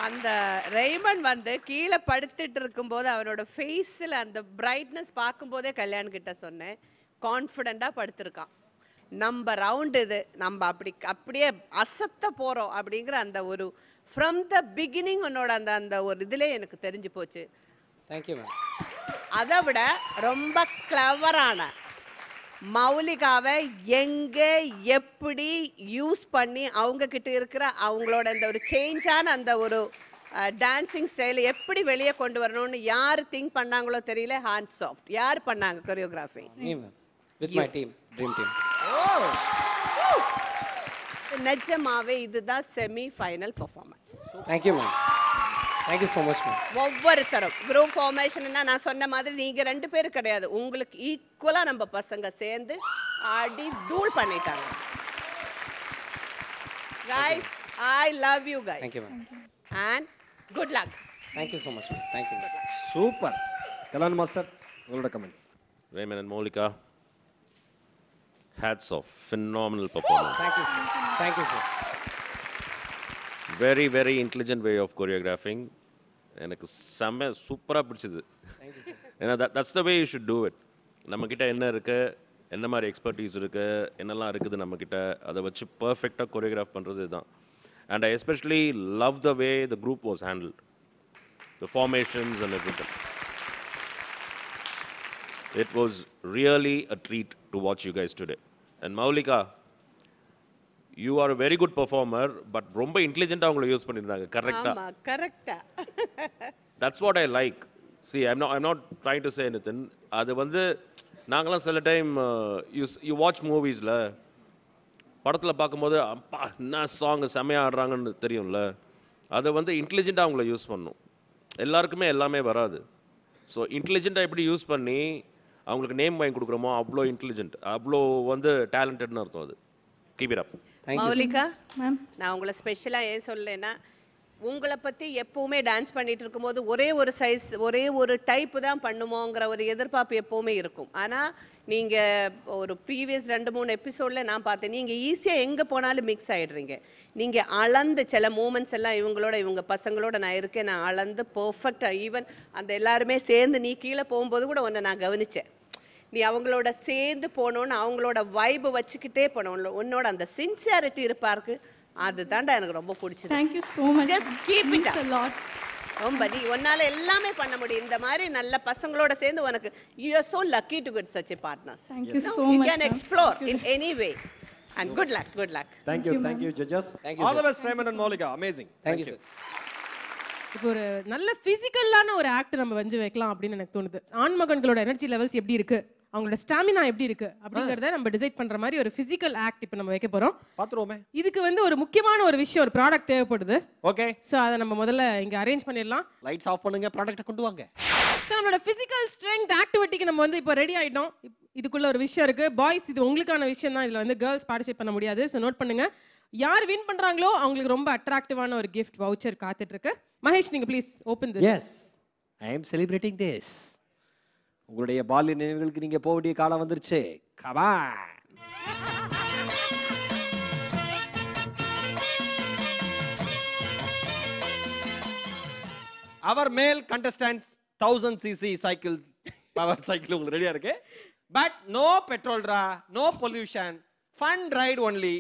அந்த ரெய்மன் வந்து கீழே படுத்துட்டு இருக்கும்போது அவரோட ஃபேஸில் அந்த பிரைட்னஸ் பார்க்கும்போதே கல்யாண் கிட்ட சொன்னேன், கான்ஃபிடெண்ட்டாக படுத்திருக்கான். நம்ம ரவுண்ட் இது, நம்ம அப்படியே அசத்த போகிறோம் அப்படிங்கிற அந்த ஒரு ஃப்ரம் த பிகினிங் உன்னோட அந்த அந்த ஒரு இதிலே எனக்கு தெரிஞ்சு போச்சு. Thank you ma'am. அதை விட ரொம்ப கிளவரான மௌலிகாவை எங்கே எப்படி யூஸ் பண்ணி அவங்க கிட்ட இருக்கிற அவங்களோட அந்த ஒரு சேஞ்சான அந்த ஒரு டான்சிங் ஸ்டைல் எப்படி வெளியே கொண்டு வரணும்னு யார் திங்க் பண்ணாங்களோ தெரியல. Hands off. யார் பண்ணாங்க choreography? With my team, dream team. நிஜமாவே இதுதான் semi final performance. Thank you ma'am. Thank you so much ma'am. ஒவ்வொருத்தரும் குரூப் ஃபார்மேஷன்னா நான் சொன்ன மாதிரி நீங்கள் 2 பேர் கிடையாது, உங்களுக்கு ஈக்குவலாக நம்ம பசங்க சேர்ந்து அடி தூள் பண்ணிட்டாங்க. guys, I love you guys. Thank you ma'am. And good luck. Thank you so much ma'am. Thank you. Super. Kalan master, உங்களோட comments. Raymond and Maulika, hats off. Phenomenal performance. Thank you sir. Thank you sir. Very, very intelligent way of choreographing. எனக்கு செம்ம சூப்பராக பிடிச்சது. ஏன்னா that's the way you should do it. நம்மக்கிட்ட என்ன இருக்குது, என்ன மாதிரி எக்ஸ்பர்டீஸ் இருக்குது, என்னெல்லாம் இருக்குது நம்மக்கிட்ட, அதை வச்சு பர்ஃபெக்டாக கொரியோகிராஃப் பண்ணுறது தான். And I especially love the way the group was handled, the formations and everything. It was really a treat to watch you guys today. And Moulika, you are a very good performer, but ரொம்ப இன்டெலிஜென்ட்டா அவங்களை use பண்ணிருந்தாங்க. கரெக்ட்டா? ஆமா, கரெக்ட்டா. That's what I like. See, I'm not trying to say anything. அது வந்து நாங்கலாம் சில டைம் you watch moviesல படத்துல பார்க்கும்போது அப்பா என்ன சாங் செமையா ஆடுறாங்கன்னு தெரியும்ல, அதை வந்து இன்டெலிஜென்ட்டா அவங்களை யூஸ் பண்ணணும். எல்லாருக்குமே எல்லாமே வராது. ஸோ இன்டெலிஜென்ட்டா எப்படி யூஸ் பண்ணி அவங்களுக்கு நேம் வாங்கி கொடுக்குறோமோ அவ்வளோ இன்டெலிஜென்ட், அவ்வளோ வந்து டேலண்டட்னு அர்த்தம். அது keep it up. Moulika ma'am, நான் உங்களை ஸ்பெஷலாக ஏன் சொல்லலைன்னா, உங்களை பற்றி எப்போவுமே டான்ஸ் பண்ணிட்டு இருக்கும்போது ஒரே ஒரு சைஸ் ஒரே ஒரு டைப்பு தான் பண்ணுமோங்கிற ஒரு எதிர்பார்ப்பு எப்போவுமே இருக்கும். ஆனால் நீங்கள் ஒரு ப்ரீவியஸ் 2-3 எபிசோடில் நான் பார்த்தேன், நீங்கள் ஈஸியாக எங்கே போனாலும் மிக்ஸ் ஆகிடுறீங்க. நீங்கள் அளந்து சில மூமெண்ட்ஸ் எல்லாம் இவங்க பசங்களோட நான் இருக்கேன், நான் அளந்து பர்ஃபெக்டாக, ஈவன் அந்த எல்லாருமே சேர்ந்து நீ கீழே போகும்போது கூட ஒன்று நான் கவனித்தேன், நீ அவங்களோட சேர்ந்து போனோன்னு அவங்களோட வைபு வச்சுக்கிட்டே போனோம். உன்னோட அந்த சின்சியாரிட்டி இருப்பாருக்கு, அது தாண்டா எனக்கு ரொம்ப பிடிச்சது. Thank you so much. Just keep it up. a lot. ரொம்ப நீ உன்னால எல்லாமே பண்ண முடியும். இந்த மாதிரி நல்ல பசங்களோட சேர்ந்து உனக்கு you are so lucky to get such a partners. Thank you so You much. can explore in any way. And good luck, good luck. Thank you judges. All the best Raymond and Maulika. Amazing. Thank you sir. இப்போ ஒரு நல்ல ஃபிசிக்கலான ஒரு act நம்ம வந்து வைக்கலாம் அப்படின்னு எனக்கு தோணுது. ஆண்மகன்களோட எனர்ஜி லெவல்ஸ் எப்படி இருக்கு, அவங்களோட ஸ்டாமினா எப்படி இருக்கு அப்படிங்கறத நம்ம டிசைட் பண்ற மாதிரி ஒரு ஃபிசிக்கல் ஆக்ட் இப்போ நம்ம வைக்க போறோம். பாத்துருவோமே. இதுக்கு வந்து ஒரு முக்கியமான ஒரு விஷயம், ஒரு ப்ராடக்ட் தேவைப்படுது. ஓகே, சோ அதை நம்ம முதல்ல இங்க அரேஞ்ச் பண்ணிடலாம். லைட்ஸ் ஆஃப் பண்ணுங்க, ப்ராடக்ட்ட கொண்டு வாங்க. சோ நம்மளோட ஃபிசிக்கல் ஸ்ட்ரெngth ஆக்டிவிட்டிக்கு நம்ம வந்து இப்போ ரெடி ஆயிட்டோம். இதுக்குள்ள ஒரு விஷயம் இருக்கு பாய்ஸ், இது உங்களுக்கான விஷயம் தான். இதுல வந்து கேர்ள்ஸ் பார்ட்டிசிபேட் பண்ண முடியாது. சோ நோட் பண்ணுங்க. யார் வின் பண்றாங்களோ அவங்களுக்கு ரொம்ப அட்ராக்டிவான ஒரு gift voucher காத்துட்டு இருக்கு. மகேஷ், நீங்க please open this. Yes, I am celebrating this. உங்களுடைய பால்ய நினைவுகளுக்கு நீங்க போக வேண்டிய காலம் வந்துருச்சு. Come on. அவர் மேல் contestants 1000cc cycle, power cycle உங்களுக்கு ரெடியா இருக்கு. But no petrol draw, no pollution, fun ride only.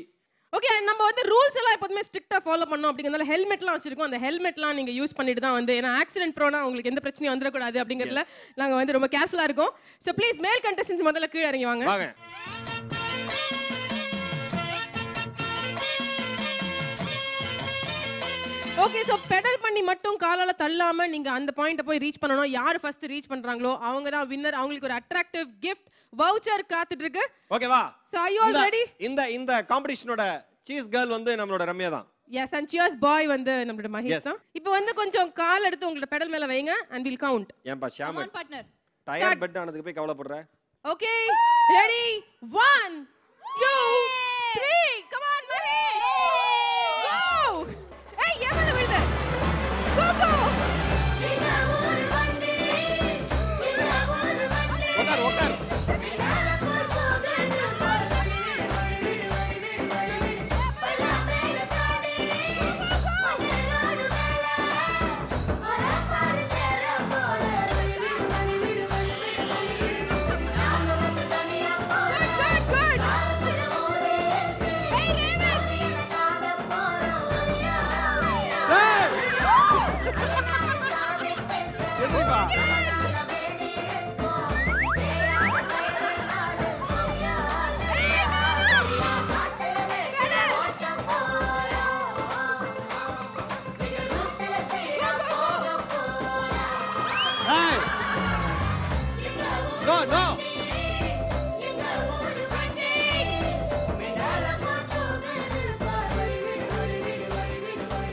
Okay நம்ம வந்து ரூல்ஸ் எல்லாம் எப்போதுமே ஸ்ட்ரிக்டா ஃபாலோ பண்ணோம் அப்படிங்கிறதுனால ஹெல்மெட்லாம் வச்சிருக்கோம். அந்த ஹெல்மெட்லாம் நீங்க யூஸ் பண்ணிட்டு தான் வந்து, ஏன்னா ஆக்சிடென்ட் ப்ரோனா உங்களுக்கு எந்த பிரச்சனையும் வந்துடக்கூடாது அப்படிங்கிறதுல நாங்க வந்து ரொம்ப கேர்ஃபுல்லா இருக்கோம். ஸோ ப்ளீஸ் மேல் கண்டஸ்டன்ஸ் முதல்ல கீழே இறங்கி வாங்க. ஓகே, ஸோ பெடல் பண்ணி மட்டும் காலால தள்ளாம நீங்க அந்த பாயிண்ட்டை போய் ரீச் பண்ணணும். யார் ஃபர்ஸ்ட் ரீச் பண்றாங்களோ அவங்க தான் வின்னர். அவங்களுக்கு ஒரு அட்ராக்டிவ் கிஃப்ட் வவுச்சர் காத்துட்டு இருக்கு. ஓகேவா? So are you all ready? இந்த காம்படிஷனோட சீஸ் கேர்ள் வந்து நம்மளோட ரம்யா தான். எஸ், அண்ட் சியர்ஸ் பாய் வந்து நம்மளோட மகேஷ் தான். இப்போ வந்து கொஞ்சம் கால் எடுத்து உங்களோட பெடல் மேல வைங்க and we'll count. ஏன்பா Shaam Come on partner. Tyre பெட் ஆனதுக்கு போய் கவலைப்படுற? Okay, ready 1 2 3 come on Mahesh go. ஏய் எவன விடுது? go go. உட்கார். No.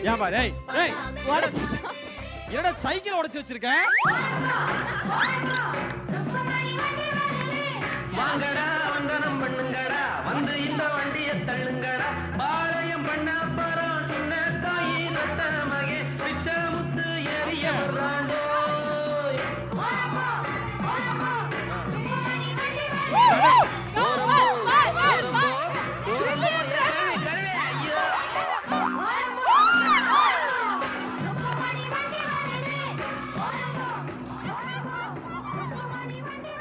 ஏன்பா டேய் என்னடா சைக்கிள் உடைச்சு வச்சிருக்க? வாங்கடா வந்தனம் பண்ணுங்கடா, வந்து இந்த வண்டியை தள்ளுங்கடா, பாளையம் பண்ண பரம் சின்ன தாயி நட்ட மகே பிச்ச முத்து ஏறிய வர்றாங்க.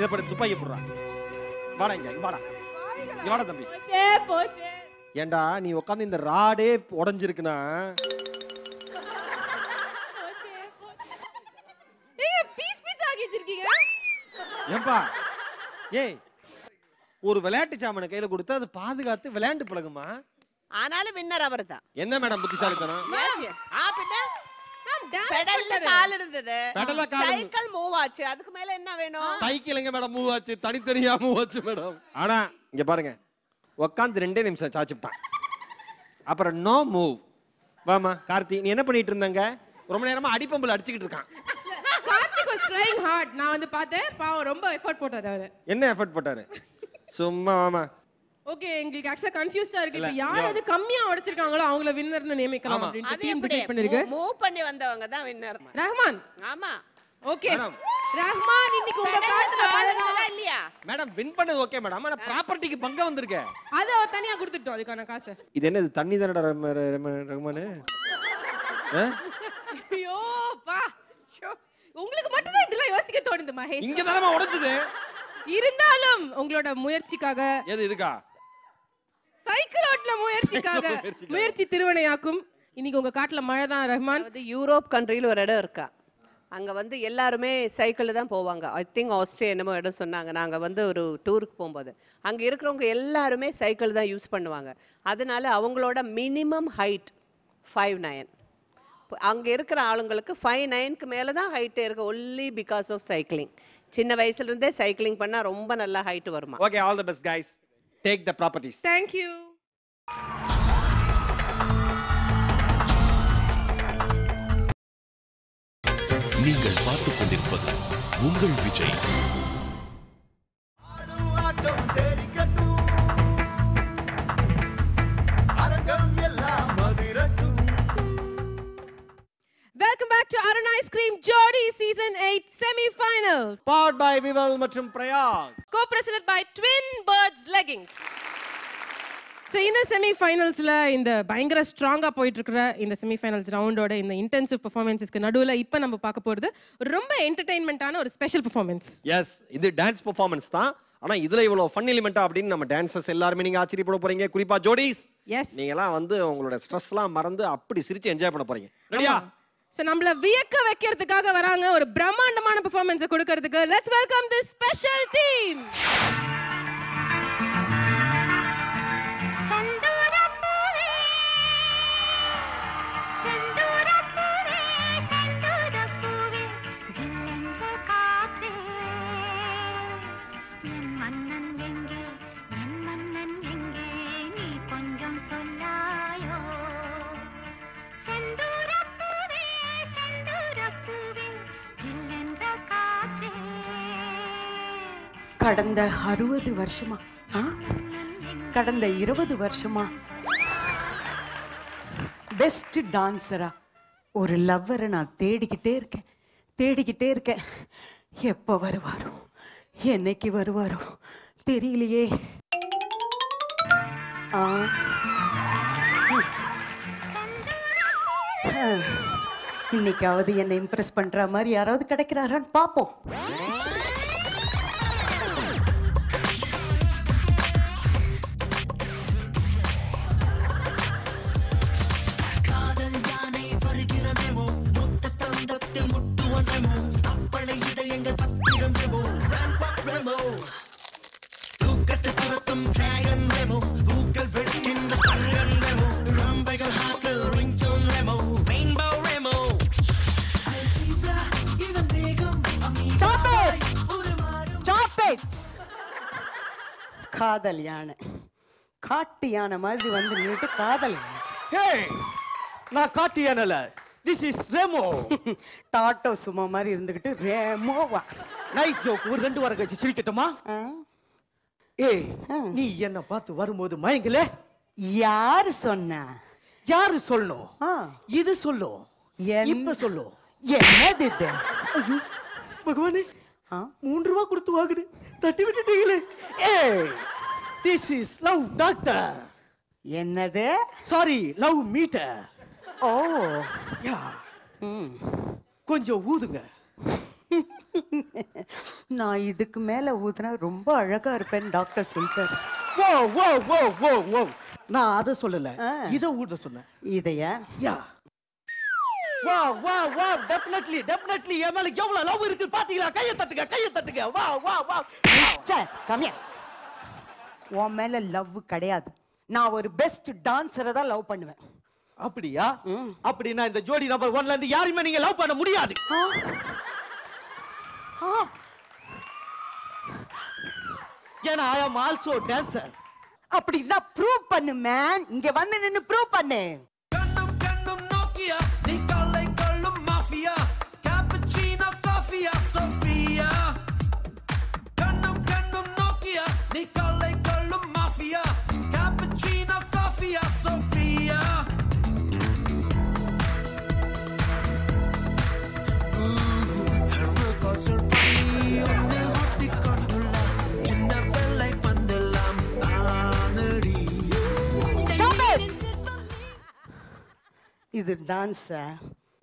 எப்படி துப்பாக்கி போடுறா? வாடா இங்க வாடா தம்பி. போச்சே. ஏண்டா நீ உட்கார்ந்து இந்த ராடே உடைஞ்சிருக்குனா ஏய் பீஸ் ஆகி வச்சிருக்கீங்க. ஏம்பா ஏய் ஒரு விளையாட்டு சாமானை கையில கொடுத்து அது பாதுகாத்து விளையாண்டு பழகுமா? ஆனாலும் வின்னர் அவர்தான். என்ன மேடம் புத்திசாலித்தனம்? பின்ன பெடல்ல கால் இருந்தது, பெடல்ல கால் சைக்கிள் மூவ் ஆச்சு, அதுக்கு மேல என்ன வேணும்? சைக்கிள் எங்க மேடம் மூவ் ஆச்சு? தனித்தனியா மூவ் ஆச்சு மேடம். ஆனா இங்க பாருங்க, உட்காந்து 2 நிமிஷம் சாச்சிட்டான், அப்புறம் நோ மூவ். வாமா கார்த்தி, நீ என்ன பண்ணிட்டு இருந்தாங்க? ரொம்ப நேரமா அடிப்பம்புல அடிச்சிட்டு இருக்கான். Karthik was trying hard. நான் வந்து பார்த்தேன், பாவம் ரொம்ப எஃபோர்ட் போட்டாரு அவரு. என்ன எஃபோர்ட் போட்டாரு? சும்மா வாமா. ஓகே, எங்களுக்கு ஆக்சுவலா கன்ஃபியூஸ்டா இருக்கு. இப்போ யார் அது கம்மியா உடைச்சிருக்காங்களோ அவங்கள வின்னர்னு நியமிக்கலாம் அப்படினு டீம் டிசைட் பண்ணிருக்கு. மூவ் பண்ணி வந்தவங்க தான் வின்னர். ரஹ்மான். ஆமா. ஓகே ரஹ்மான், இன்னைக்கு உங்க காட்டுல பாருங்க இல்லையா? மேடம் வின் பண்ணது ஓகே மேடம், ஆனா ப்ராப்பர்ட்டிக்கு பங்கம் வந்திருக்கே. அத தனியா கொடுத்துட்டோம் அதுக்கான காசு. இது என்னது தண்ணி தானடா ரஹ்மான்? ஐயோ பா, உங்களுக்கு மட்டும் தான் இப்படி யோசிக்க தோணுது மகேஷ். இங்க தானமா உடைச்சது. இருந்தாலும் உங்களோட முயற்சிக்காக. எது இதுக்கா? சைக்கிள் ஓட்டல முயற்சிக்காக முயற்சி திருவினையாக்கும். இன்னைக்கு உங்க காட்டுல மழை தான் ரஹ்மான். அது யூரோப் கண்ட்ரியில ஒரு இடம் இருக்கா, அங்க வந்து எல்லாருமே சைக்கிள்ல தான் போவாங்க. ஐ திங்க் ஆஸ்திரேலியா என்னமோ இடம் சொன்னாங்க. நாங்க வந்து ஒரு டூருக்கு போகும்போது அங்க இருக்கிறவங்க எல்லாருமே சைக்கிள் தான் யூஸ் பண்ணுவாங்க. அதனால அவங்களோட மினிமம் ஹைட் 5'9". அங்க இருக்கிற ஆளுங்களுக்கு 5'9" மேல தான் ஹைட் இருக்கு, ஒன்லி பிகாஸ் ஆஃப் சைக்கிளிங். சின்ன வயசுல இருந்தே சைக்கிளிங் பண்ணா ரொம்ப நல்ல ஹைட் வருமா. Okay, all the best guys. Take the properties. Thank you. நீங்கள் பார்த்துக் கொண்டிருப்பது உங்கள் Vijay. Welcome back to Arun Ice Cream Jodi Season 8 Semi-Finals. Powered by Vival மற்றும் பிரயாக். Co-presented by Twin Birds Leggings. So இந்த செமிஃபைனல்ஸ்ல இந்த பயங்கர ஸ்ட்ராங்கா போயிட்டு இருக்கிற இந்த செமிஃபைனல்ஸ் ரவுண்டோட இந்த இன்டென்சிவ் பெர்ஃபார்மன்ஸ்க்கு நடுவுல இப்போ நம்ம பார்க்க போறது ரொம்ப என்டர்டெயின்மெண்டான ஒரு ஸ்பெஷல் பெர்ஃபார்மன்ஸ். எஸ், இது டான்ஸ் பெர்ஃபார்மன்ஸ் தான். ஆனா இதுல இவ்வளவு ஃபன் எலிமெண்டா அப்படின்னு நம்ம டான்சர்ஸ் எல்லாரும் நீங்க ஆச்சரியப்பட போறீங்க. குறிப்பா ஜோடிஸ் எஸ் நீங்கலாம் வந்து உங்களோட ஸ்ட்ரெஸ்லாம் மறந்து அப்படி சிரிச்சு என்ஜாய் பண்ண போறீங்க. ரெடியா? சோ நம்மள வியக்க வைக்கிறதுக்காக வராங்க ஒரு பிரம்மாண்டமான பெர்ஃபார்மன்ஸ் கொடுக்கிறதுக்கு. Let's welcome the special team. கடந்த 60 வருஷமா கடந்த 20 வருஷமா பெஸ்ட் டான்ஸரா ஒரு லவ்வரை நான் தேடிக்கிட்டே இருக்கேன். எப்போ வருவாரோ, என்னைக்கு வருவாரோ தெரியலையே. இன்னைக்காவது என்னை இம்ப்ரெஸ் பண்ற மாதிரி யாராவது கிடைக்கிறாரான்னு பார்ப்போம். காதல் யானை, காட்டு யானை மாதிரி வந்து நின்னுட்டு காதல் யானை. நான் காட்டு யானைல, திஸ் இஸ் ரெமோ. டாட்டோ சும்மா மாதிரி இருந்துகிட்டு ரெமோவா. Nice joke. ஒரு 2 வாரம் கழிச்சு சிரிக்கட்டுமா? ஏய், நீ என்ன பார்த்து வரும்போது மயங்கல? யாரு சொன்னா? யாரு சொல்லணும்? இது சொல்லும். இப்ப சொல்லும். என்னது இது? ஐயோ பகவானே, 3 ரூபா கொடுத்து வாங்குது, தட்டி விட்டுட்டீங்களே. ஏய், திஸ் இஸ் லவ் டாக்டர். என்னது? Sorry, love meter. Oh yeah. கொஞ்சம் ஊதுங்க. நான் இதுக்கு மேல ஊதுனா ரொம்ப அழகா இருப்பேன் டாக்டர் சொல்லிட்டாரு. ஓ ஓ ஓ ஓ ஓ, நான் அதை சொல்லல, இதை ஊத சொன்னேன். இதையா? Yeah. Wow wow wow, definitely definitely என் மேல எவ்வளவு லவ் இருக்கு பாத்தீங்களா? கையை தட்டுங்க. Wow wow wow. Mister Kamya, உன் மேல லவ் கிடையாது. நான் ஒரு பெஸ்ட் டான்ஸரை தான் லவ் பண்ணுவேன். அப்படியா? அப்படின்னா இந்த ஜோடி நம்பர் 1ல இருந்து யாருமே நீங்க லவ் பண்ண முடியாது. ஏன்னா ஐ அம் ஆல்சோ டான்சர். அப்படின்னா ப்ரூவ் பண்ணு மேன். இங்க வந்து நின்னு ப்ரூவ் பண்ணு. நீ கல்லை கொள்ளும் மாஃபியா, கேப்புச்சினோ காஃபியா சோஃபியா. கண்ணும் கண்ணும் நோக்கியா, நீ கல்லை கொள்ளும் மாஃபியா, கேப்புச்சினோ காஃபியா சோஃபியா. தர்மகோசல் பண்ணி ஒன்று ஒட்டிக்கொண்டுள்ள சின்ன வெள்ளை பந்தெல்லாம் ஆனடி. இது டான்ஸா?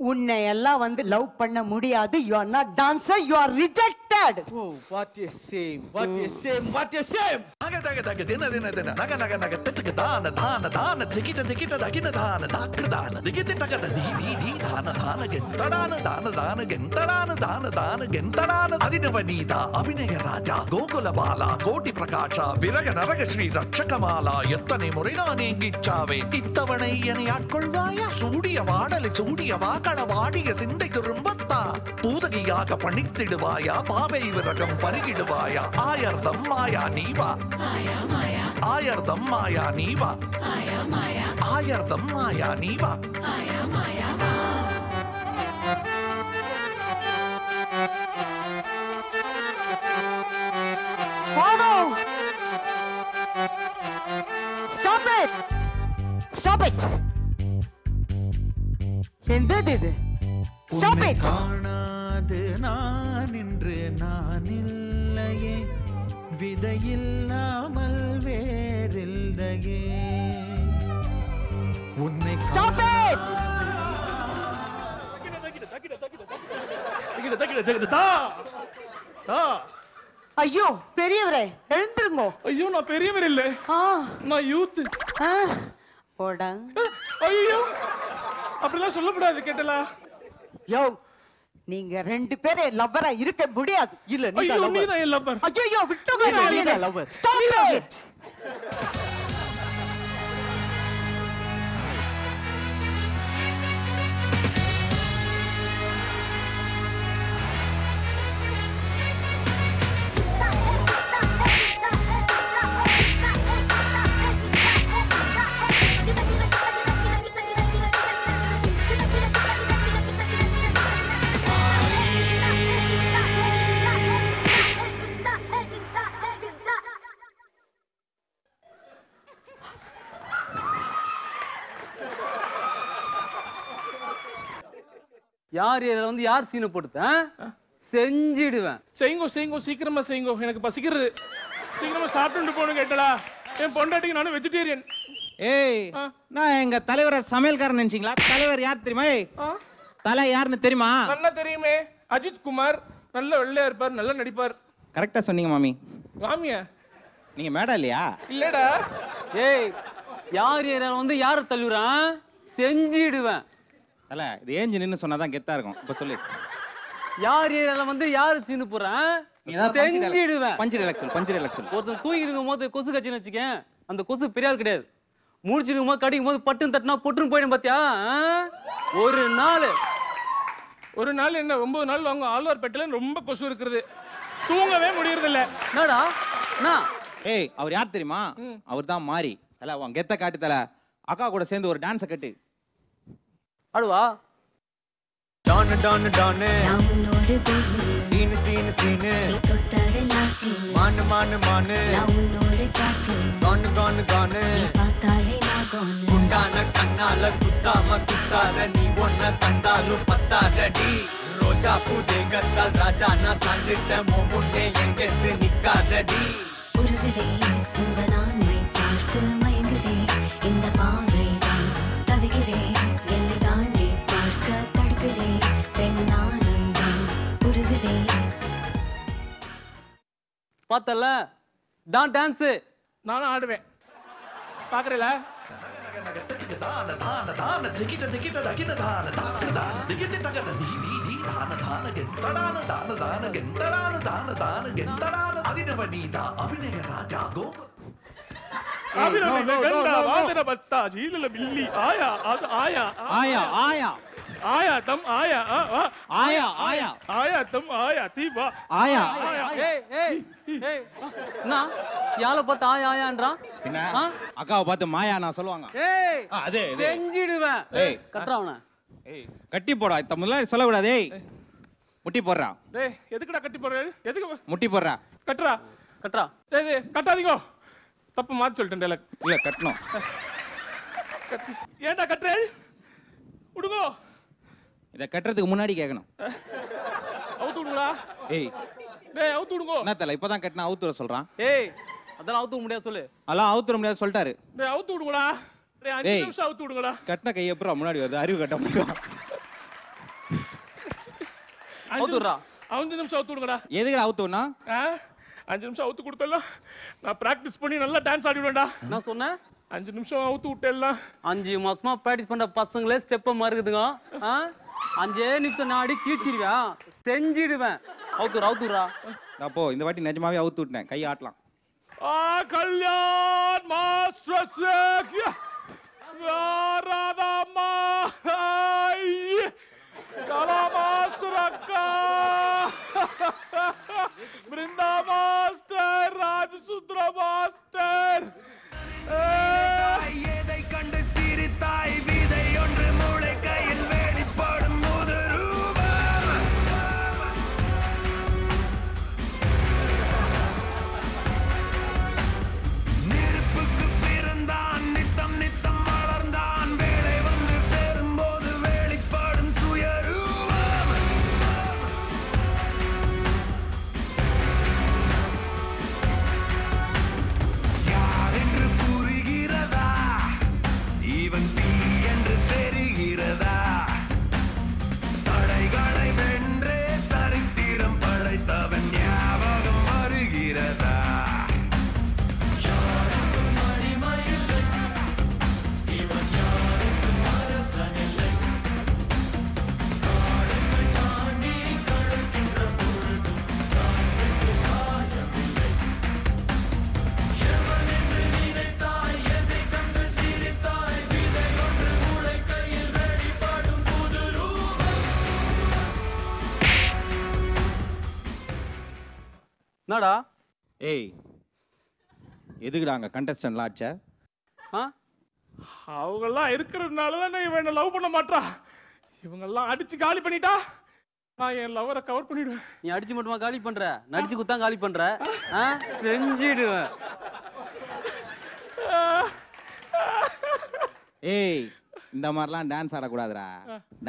உன்னை எல்லாம் வந்து லவ் பண்ண முடியாது. You are not dancer, you are rejected. Oh what a same, what a same, what a same. நக நக நக தின தின தின நக நக நக திட்டுக்கு தான தான தான திகிட்ட திகிட்ட தகின தான தாக்கு தான திகிட்ட தகன தி தி தி தான தான கெந்தடான தான தான கெந்தடான தான தான கெந்தடான அதினவனீதா அபிநய ராஜா கோகுல பாலா கோட்டி பிரகாஷா விரக நரக ஸ்ரீ ரட்சகமாலா எத்தனை முறை நான் ஏங்கிச்சாவே இத்தவணை என்னை ஆட்கொள்வாயா? சூடிய வாடலை சூடிய வாக்கள வாடிய சிந்தை திரும்பத்தா பூதகியாக பணித்திடுவாயா? பாவை விரகம் பருகிடுவாயா? ஆயர்தம் மாயா நீவா, ஆயர்தம் மாயா நீவா, ஆயர்தம் மாயா நீவா. Stop it! Stop it! என்னது இது? Stop it! காணாது நான் இன்று நான் இல்லையே, விதையில்லாமல் வேறில்லையே. உன்னை Stop it! ஐயோ பெரியவரே எழுந்திருங்கோ. ஐயோ நான் பெரியவர் இல்ல, நான் யூத். போடா. ஐயோ அப்படிலாம் சொல்லக்கூடாது கேட்டலா. யோ நீங்க ரெண்டு பேரே லவ்வரா இருக்க முடியாது. இல்ல நீ தான் லவ்வர். ஐயோ விட்டுங்க. நீ தான் லவ்வர். Stop it. யார் ஏரியால வந்து யார் சீனை போட்டுட்டேன் செஞ்சிடுவேன். செய்யுங்கோ செய்யுங்கோ சீக்கிரமா செய்யுங்கோ. எனக்கு பசிக்கிறது. சீக்கிரமா சாப்பிட்டு போகணும் கேட்டலா. என் பொண்டாட்டிக்கு நானும் வெஜிடேரியன். ஏய் நான் எங்க தலைவரை சமையல்காரன் நினைச்சீங்களா? தலைவர் யார் தெரியுமா? தலை யாருன்னு தெரியுமா? நல்லா தெரியுமே. அஜித் குமார். நல்ல வெள்ளையா இருப்பார், நல்லா நடிப்பார். கரெக்டா சொன்னீங்க மாமி. மாமியா நீங்க மேடா இல்லையா? இல்லடா. ஏய் யார் ஏரியால வந்து யாரை தள்ளுறான் செஞ்சிடுவேன். தல இது ஏஞ்சி நின்னு சொன்னாதான் கெத்தா இருக்கும். இப்ப சொல்லு. யார் ஏரியால வந்து யாரு சீனு போறேன் செஞ்சிடுவேன். பஞ்சு எலெக்ஷன். ஒருத்தன் தூங்கிட்டு இருக்கும் போது கொசு கட்சின்னு வச்சுக்கேன். அந்த கொசு பெரியார் கிடையாது. முடிச்சிருக்கும் போது கடிக்கும் போது பட்டுன்னு தட்டினா பொட்டுன்னு போயிடும் பாத்தியா? ஒரு நாள் என்ன 9 நாள் வாங்க ஆழ்வார்பேட்டையில ரொம்ப கொசு இருக்கிறது. தூங்கவே முடியறது இல்ல. என்னடா ஏய் அவர் யார் தெரியுமா? அவர் தான் மாறி. தல உன் கெத்த காட்டு தல. அக்கா கூட சேர்ந்து ஒரு டான்ஸை கட்டு. ஆடுவா. டான் டான் டான் சீனு சீனு சீனு மானு மானு மானு கானு கானு கானு குண்டான கண்ணால குத்தாம குத்தாத நீ ஒன்ன கண்டாலும் பத்தாதடி. ரோஜா பூ தேகத்தால் ராஜா நான் சாஞ்சிட்ட முன்னே எங்கெந்து நிக்காதடி. பார்த்தல தான் டான்ஸ். நானும் ஆடுவேன். பாக்குறல தான தான தான திகிட்ட திகிட்ட தகின தான தான தான திகிட்ட தகன தி தி தி தான தான கெந்தடான தான தான கெந்தடான தான தான கெந்தடான அதினவனீதா அபிநய ராஜா கோப அபிநய கண்டா வாதர பத்தா ஜீலல பில்லி ஆயா அது ஆயா ஆயா ஆயா ஆயா தம் ஆயா ஆயா ஆயா ஆயா தம் ஆயா தீபா ஆயா. ஏய் ஏய் ஏய் நான் யால பார்த்து ஆயா ஆயான்றான். என்ன அக்காவை பார்த்து மாயா நான் சொல்லுவாங்க. ஏய் அதே செஞ்சிடுவேன். ஏய் கட்டறாவன. ஏய் கட்டி போடா. இத முன்னாடி சொல்ல கூடாது. ஏய் முட்டி போடுறா. டேய் எதுக்குடா கட்டி போடுற? எதுக்கு முட்டி போடுறா. கட்டறா. டேய் கட்டாதீங்க. தப்பு மாத்தி சொல்லிட்டேன் டேலக். இல்ல கட்டணும். ஏன்டா கட்டற? உடுங்கோ. இத கட்டறதுக்கு முன்னாடி கேட்கணும். அவுத்து விடுடா. ஏய் டேய் அவுத்து விடுங்கோ. என்ன தல இப்பதான் கட்டனா அவுத்துற சொல்றான். ஏய் அதெல்லாம் அவுத்து முடியாது சொல்லு. அதெல்லாம் அவுத்துற முடியாது சொல்லிட்டாரு. டேய் அவுத்து விடுங்கடா. டேய் 5 நிமிஷம் அவுத்து விடுங்கடா. கட்டன கை எப்பறம் முன்னாடி வருது? அறிவு கட்ட மாட்டோம். அவுத்துறா. 5 நிமிஷம் அவுத்து விடுங்கடா. எதுக்கு அவுத்துனா? 5 நிமிஷம் அவுத்து கொடுத்தலாம். நான் பிராக்டீஸ் பண்ணி நல்லா டான்ஸ் ஆடிடுவேன்டா. நான் சொன்னேன் 5 நிமிஷம் அவுத்து விட்டேல்லாம். 5 மாசமா பிராக்டீஸ் பண்ற பசங்களே ஸ்டெப்ப மாறுதுங்க. 5 நிமிஷம் நான் ஆடி கீச்சிடுவியா? செஞ்சிடுவேன். அவுத்துறா. அப்போ இந்த வாட்டி நிஜமாவே அவுத்து விட்டேன். கை ஆட்டலாம். கல்யாண் மாஸ்டர் சேக்யா ராதா மாய் கலா மாஸ்டர் அக்கா பிருந்தா மாஸ்டர் ராஜசுத்ர மாஸ்டர் எதை கண்டு சிரித்தாய் விதை ஒன்று மூளை கையில் வெளிப்படும் முது ரூபம். நெருப்புக்கு பிறந்தான் நித்தம் நித்தம் வளர்ந்தான். என்னடா ஏய் எதுக்குடா அங்கே கண்டஸ்டன்ட்லாம் ஆச்ச அவங்கெல்லாம் இருக்கிறதுனால தான் இவன் என்ன லவ் பண்ண மாட்டா. இவங்கெல்லாம் அடிச்சு காலி பண்ணிட்டா நான் என் லவரை கவர் பண்ணிடுவேன். நீ அடிச்சு மட்டுமா காலி பண்ற? நடிச்சு குத்தான் காலி பண்ற? செஞ்சிடுவேன். ஏய் இந்த மாதிரிலாம் டான்ஸ் ஆடக்கூடாதுடா.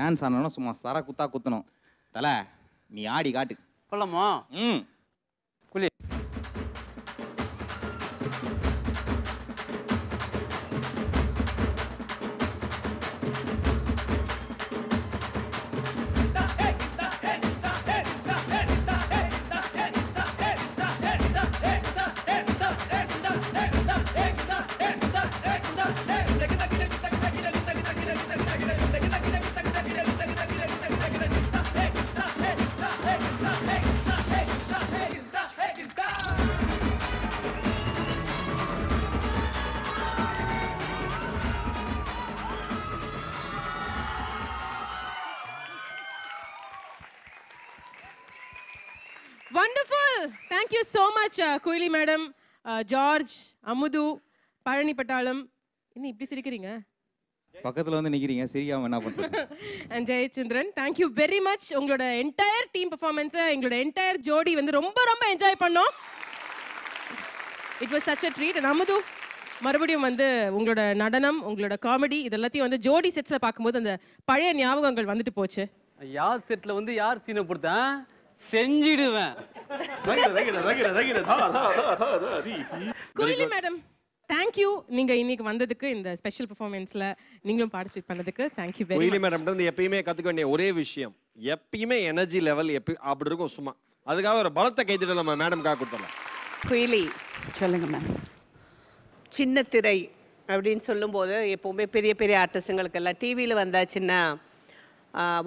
டான்ஸ் ஆடணும்னா சும்மா சர குத்தா குத்தணும். தலை நீ ஆடி காட்டு. போலாமா? குளி. Wonderful. Thank you so much, Kuili madam, George, Amudu, Parani Patalam. என்ன இப்படி சிரிக்கிறீங்க? பக்கத்துல வந்து நிக்கிறீங்க, சிரிக்காம என்ன பண்றீங்க? And Jayachandran, thank you very much. உங்களோட entire team performance, எங்களோட entire ஜோடி வந்து ரொம்ப ரொம்ப என்ஜாய் பண்ணோம். It was such a treat. And Amudu, மறுபடியும் வந்து உங்களோட நடனம், உங்களோட காமெடி இதெல்லாத்தையும் வந்து ஜோடி செட்ஸ்ல பார்க்கும்போது அந்த பழைய ஞாபகங்கள் வந்துட்டு போச்சு. யார் செட்ல வந்து யார் சீனை போடுறேன் செஞ்சிடுவேன். Kuyili madam, thank you. நீங்க இன்னைக்கு வந்ததுக்கு, இந்த ஸ்பெஷல் பெர்ஃபார்மன்ஸ்ல நீங்களும் பார்ட்டிசிபேட் பண்ணதுக்கு thank you very much. Kuyili madam இருந்து எப்பயுமே கத்துக்க வேண்டிய ஒரே விஷயம், எப்பயுமே எனர்ஜி லெவல் அப்படி இருக்கும் சும்மா. அதுக்காக ஒரு பலத்தை கைத்திட்டு நம்ம மேடம்காக கொடுத்துடலாம். குயிலி சொல்லுங்க மேம். சின்ன திரை அப்படின்னு சொல்லும்போது எப்போவுமே பெரிய பெரிய ஆர்டிஸ்டுங்களுக்கெல்லாம் டிவியில் வந்தாச்சுன்னா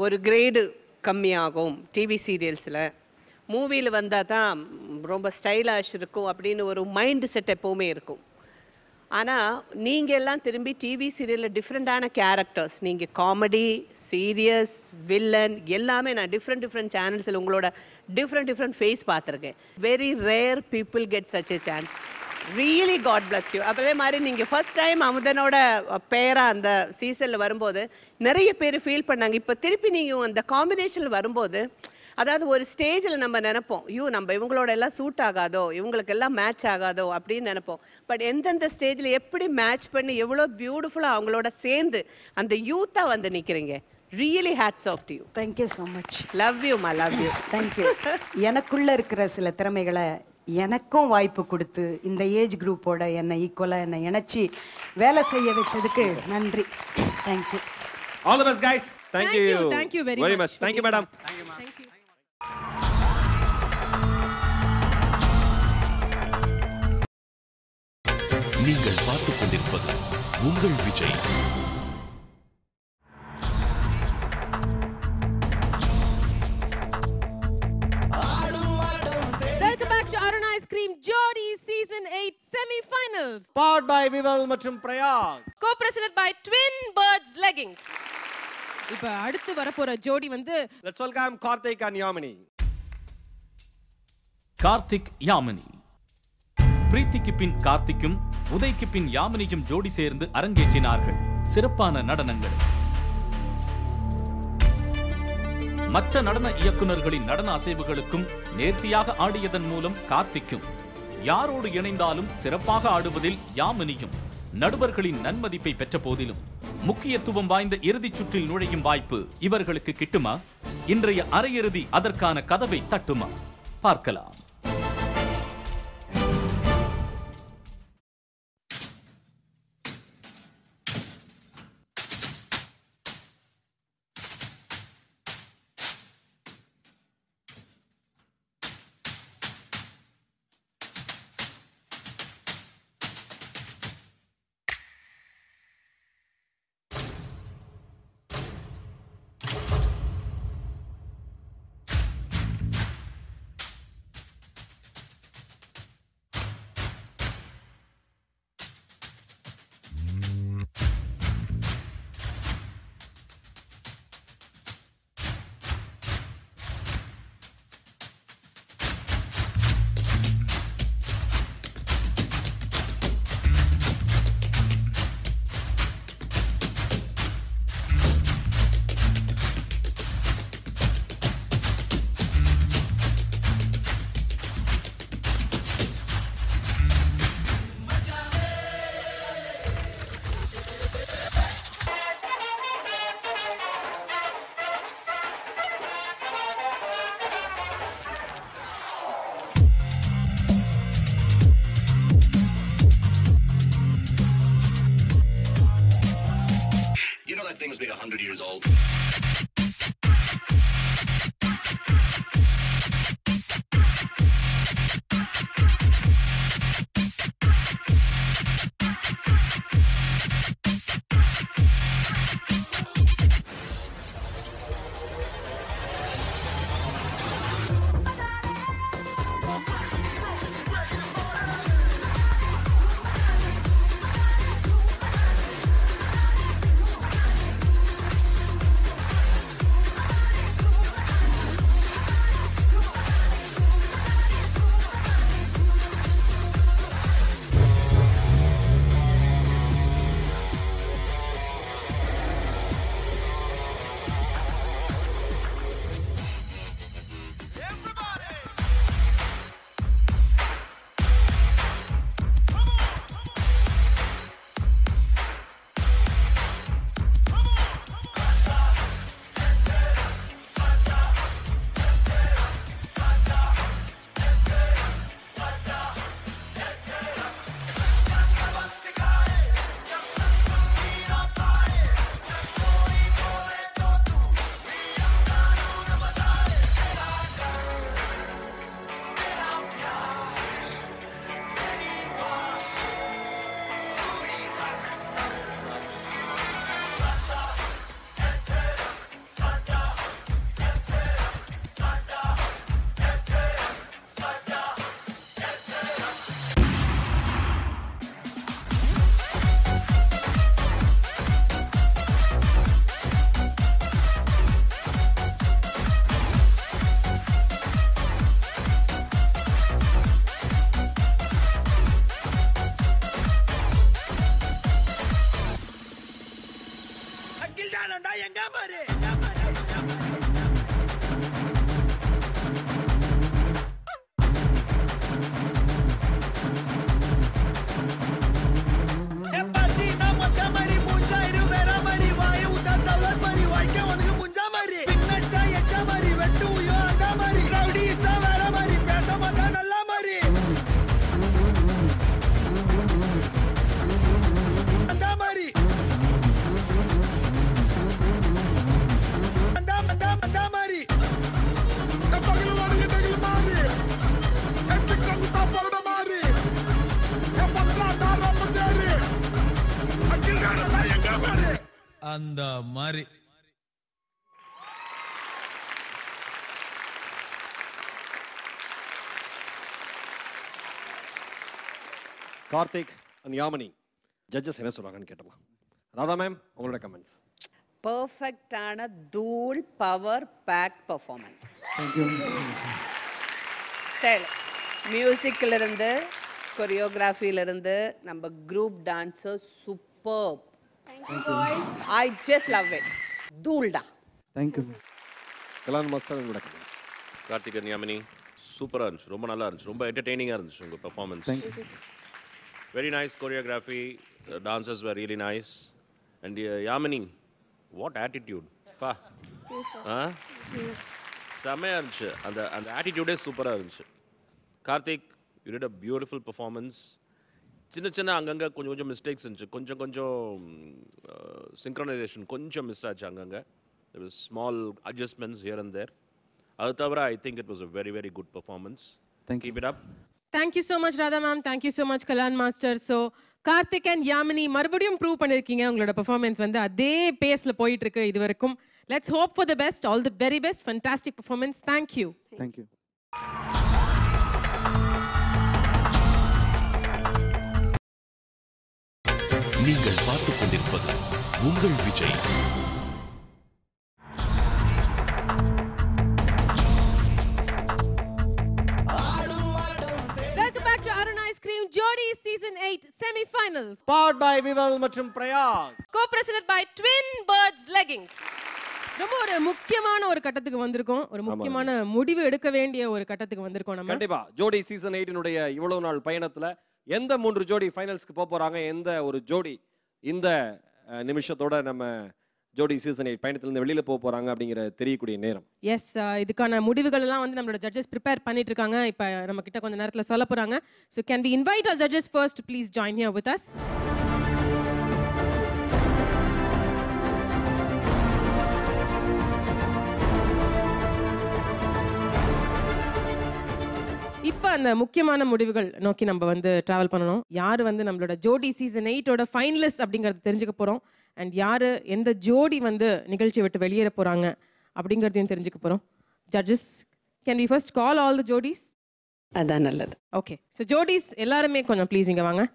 ஒரு கிரேடு கம்மியாகும். டிவி சீரியல்ஸில் மூவியில் வந்தால் தான் ரொம்ப ஸ்டைலாஷ் இருக்கும் அப்படின்னு ஒரு மைண்ட் செட் எப்போவுமே இருக்கும். ஆனால் நீங்கள் எல்லாம் திரும்பி டிவி சீரியலில் டிஃப்ரெண்ட்டான கேரக்டர்ஸ், நீங்கள் காமெடி, சீரியஸ், வில்லன் எல்லாமே நான் டிஃப்ரெண்ட் சேனல்ஸில் உங்களோட டிஃப்ரெண்ட் ஃபேஸ் பார்த்துருக்கேன். Very rare people get such a chance. Really God bless you. அதே மாதிரி நீங்கள் ஃபர்ஸ்ட் டைம் அமுதனோட பேராக அந்த சீசனில் வரும்போது நிறைய பேர் ஃபீல் பண்ணாங்க. இப்போ திருப்பி நீங்கள் அந்த காம்பினேஷனில் வரும்போது, அதாவது ஒரு ஸ்டேஜில் நம்ம நினைப்போம், நம்ம இவங்களோட எல்லாம் சூட் ஆகாதோ, இவங்களுக்கு எல்லாம் மேட்ச் ஆகாதோ அப்படின்னு நினைப்போம். பட் எந்தெந்த ஸ்டேஜில் எப்படி மேட்ச் பண்ணி எவ்வளோ பியூட்டிஃபுல்லாக அவங்களோட சேர்ந்து அந்த யூத்தாக வந்து நிற்கிறீங்க. Really hats off to you. Thank you so much. Love you மா, லவ் யூ. தேங்க்யூ. எனக்குள்ளே இருக்கிற சில திறமைகளை எனக்கும் வாய்ப்பு கொடுத்து இந்த ஏஜ் குரூப்போட என்னை ஈக்குவலாக என்னை இணைச்சி வேலை செய்ய வச்சதுக்கு நன்றி. Thank you. All the best guys. Thank you. Thank you very much. Thank you madam. Thank you. நீங்கள் பார்த்துக் கொண்டிருப்பது உங்கள் Vijay. Welcome back to Aruna Ice Cream Jodi Season 8 Semi-Finals. Powered by Vival மற்றும் பிரயாக். Co-presented by Twin Birds Leggings. இப்ப அடுத்து வரப்போற ஜோடி வந்து Let's welcome Karthik and Yamini. Karthik Yamini. பிரீத்திக்கு பின் கார்த்திக்கும் உதய்க்கு பின் யாமினியும் ஜோடி சேர்ந்து அரங்கேற்றினார்கள் சிறப்பான நடனங்கள். மற்ற நடன இயக்குனர்களின் நடன அசைவுகளுக்கும் நேர்த்தியாக ஆடியதன் மூலம் கார்த்திக்கும், யாரோடு இணைந்தாலும் சிறப்பாக ஆடுவதில் யாமினியும் நடுவர்களின் நன்மதிப்பை பெற்ற போதிலும் முக்கியத்துவம் வாய்ந்த இறுதிச் சுற்றில் நுழையும் வாய்ப்பு இவர்களுக்கு கிட்டுமா? இன்றைய அரையிறுதி அதற்கான கதவை தட்டுமா? பார்க்கலாம். let things be 100 years old. அந்த மாதிரி கார்த்திக் and யாமினி ஜட்ஜஸ் என்ன சொல்றாங்கன்னு கேட்டலாம். ராதா மேம் உங்களோட கமெண்ட்ஸ். பர்ஃபெக்டான தூள் பவர் பேக் பெர்ஃபார்மன்ஸ். மியூசிக்ல இருந்து கொரியோகிராஃபில இருந்து நம்ம group dancer superb. I just love it. தூள்டா. Thank you. Kalan master உங்களோட கமெண்ட்ஸ். கார்த்திக் and யாமினி சூப்பராக இருந்துச்சு, ரொம்ப நல்லா இருந்துச்சு, ரொம்ப என்டர்டெய்னிங்காக இருந்துச்சு உங்கள் performance. Very nice choreography, the dancers were really nice. And Yamini, what attitude? Pa. செம்மையாக இருந்துச்சு, அந்த ஆட்டிடியூடே சூப்பராக இருந்துச்சு. Karthik, you did a beautiful performance. சின்ன அங்கங்கே கொஞ்சம் மிஸ்டேக்ஸ் இருந்துச்சு, கொஞ்சம் சிங்க்ரனைசேஷன் கொஞ்சம் மிஸ் ஆச்சு அங்கங்கே. There was small adjustments here and there. அது தவிர I think it was a very, very good performance. Keep it up. Thank you so much Radha ma'am, thank you so much Kalan master. So Karthik and Yamini மறுபடியும் prove பண்ணிருக்கீங்க உங்களோட performance வந்து அதே பேஸ்ல போயிட்டு இருக்கு இது வரைக்கும். Let's hope for the best, all the very best, fantastic performance. Thank you. Thank you. நீங்கள் பார்த்துக் கொண்டிருப்பது உங்கள் Vijay. Jodi Season 8 Semi-Finals. Powered by Vival மற்றும் பிரயாக். Co-presented by Twin Birds Leggings. ரொம்ப ஒரு முக்கியமான ஒரு கட்டத்துக்கு வந்திருக்கோம். ஒரு முக்கியமான முடிவு எடுக்க வேண்டிய ஒரு கட்டத்துக்கு வந்திருக்கோம் நம்ம. கண்டிப்பா ஜோடி சீசன் 8 இவ்வளவு நாள் பயணத்துல எந்த 3 ஜோடி ஃபைனல்ஸ்க்கு போறாங்க, எந்த ஒரு ஜோடி இந்த நிமிஷத்தோட நம்ம ஜோடி சீசன் 8 பயணத்திலிருந்து வெளியில போறாங்க அப்படிங்கிற தெரியக்கூடிய நேரம். எஸ், இதுக்கான முடிவுகள் எல்லாம் வந்து நம்மளோட ஜட்ஜஸ் ப்ரிப்பேர் பண்ணிட்டு இருக்காங்க. இப்போ நம்ம கிட்ட கொஞ்ச நேரத்துல சொல்ல போறாங்க. So can we invite our judges first to please join here with us? அந்த முக்கியமான முடிவுகள் நோக்கி நம்ம வந்து டிராவல் பண்ணணும். யார் வந்து நம்மளோட ஜோடி சீசன் 8ஓட ஃபைனலிஸ்ட் அப்படிங்கறது தெரிஞ்சுக்க போறோம். அண்ட் யாரு எந்த ஜோடி வந்து நிகழ்ச்சி விட்டு வெளியேற போறாங்க அப்படிங்கறதையும் தெரிஞ்சுக்க போறோம். Judges, can we first call all the ஜோடிஸ்? அதான் நல்லது. ஓகே, ஸோ ஜோடிஸ் எல்லாருமே கொஞ்சம் ப்ளீஸ் இங்க வாங்க.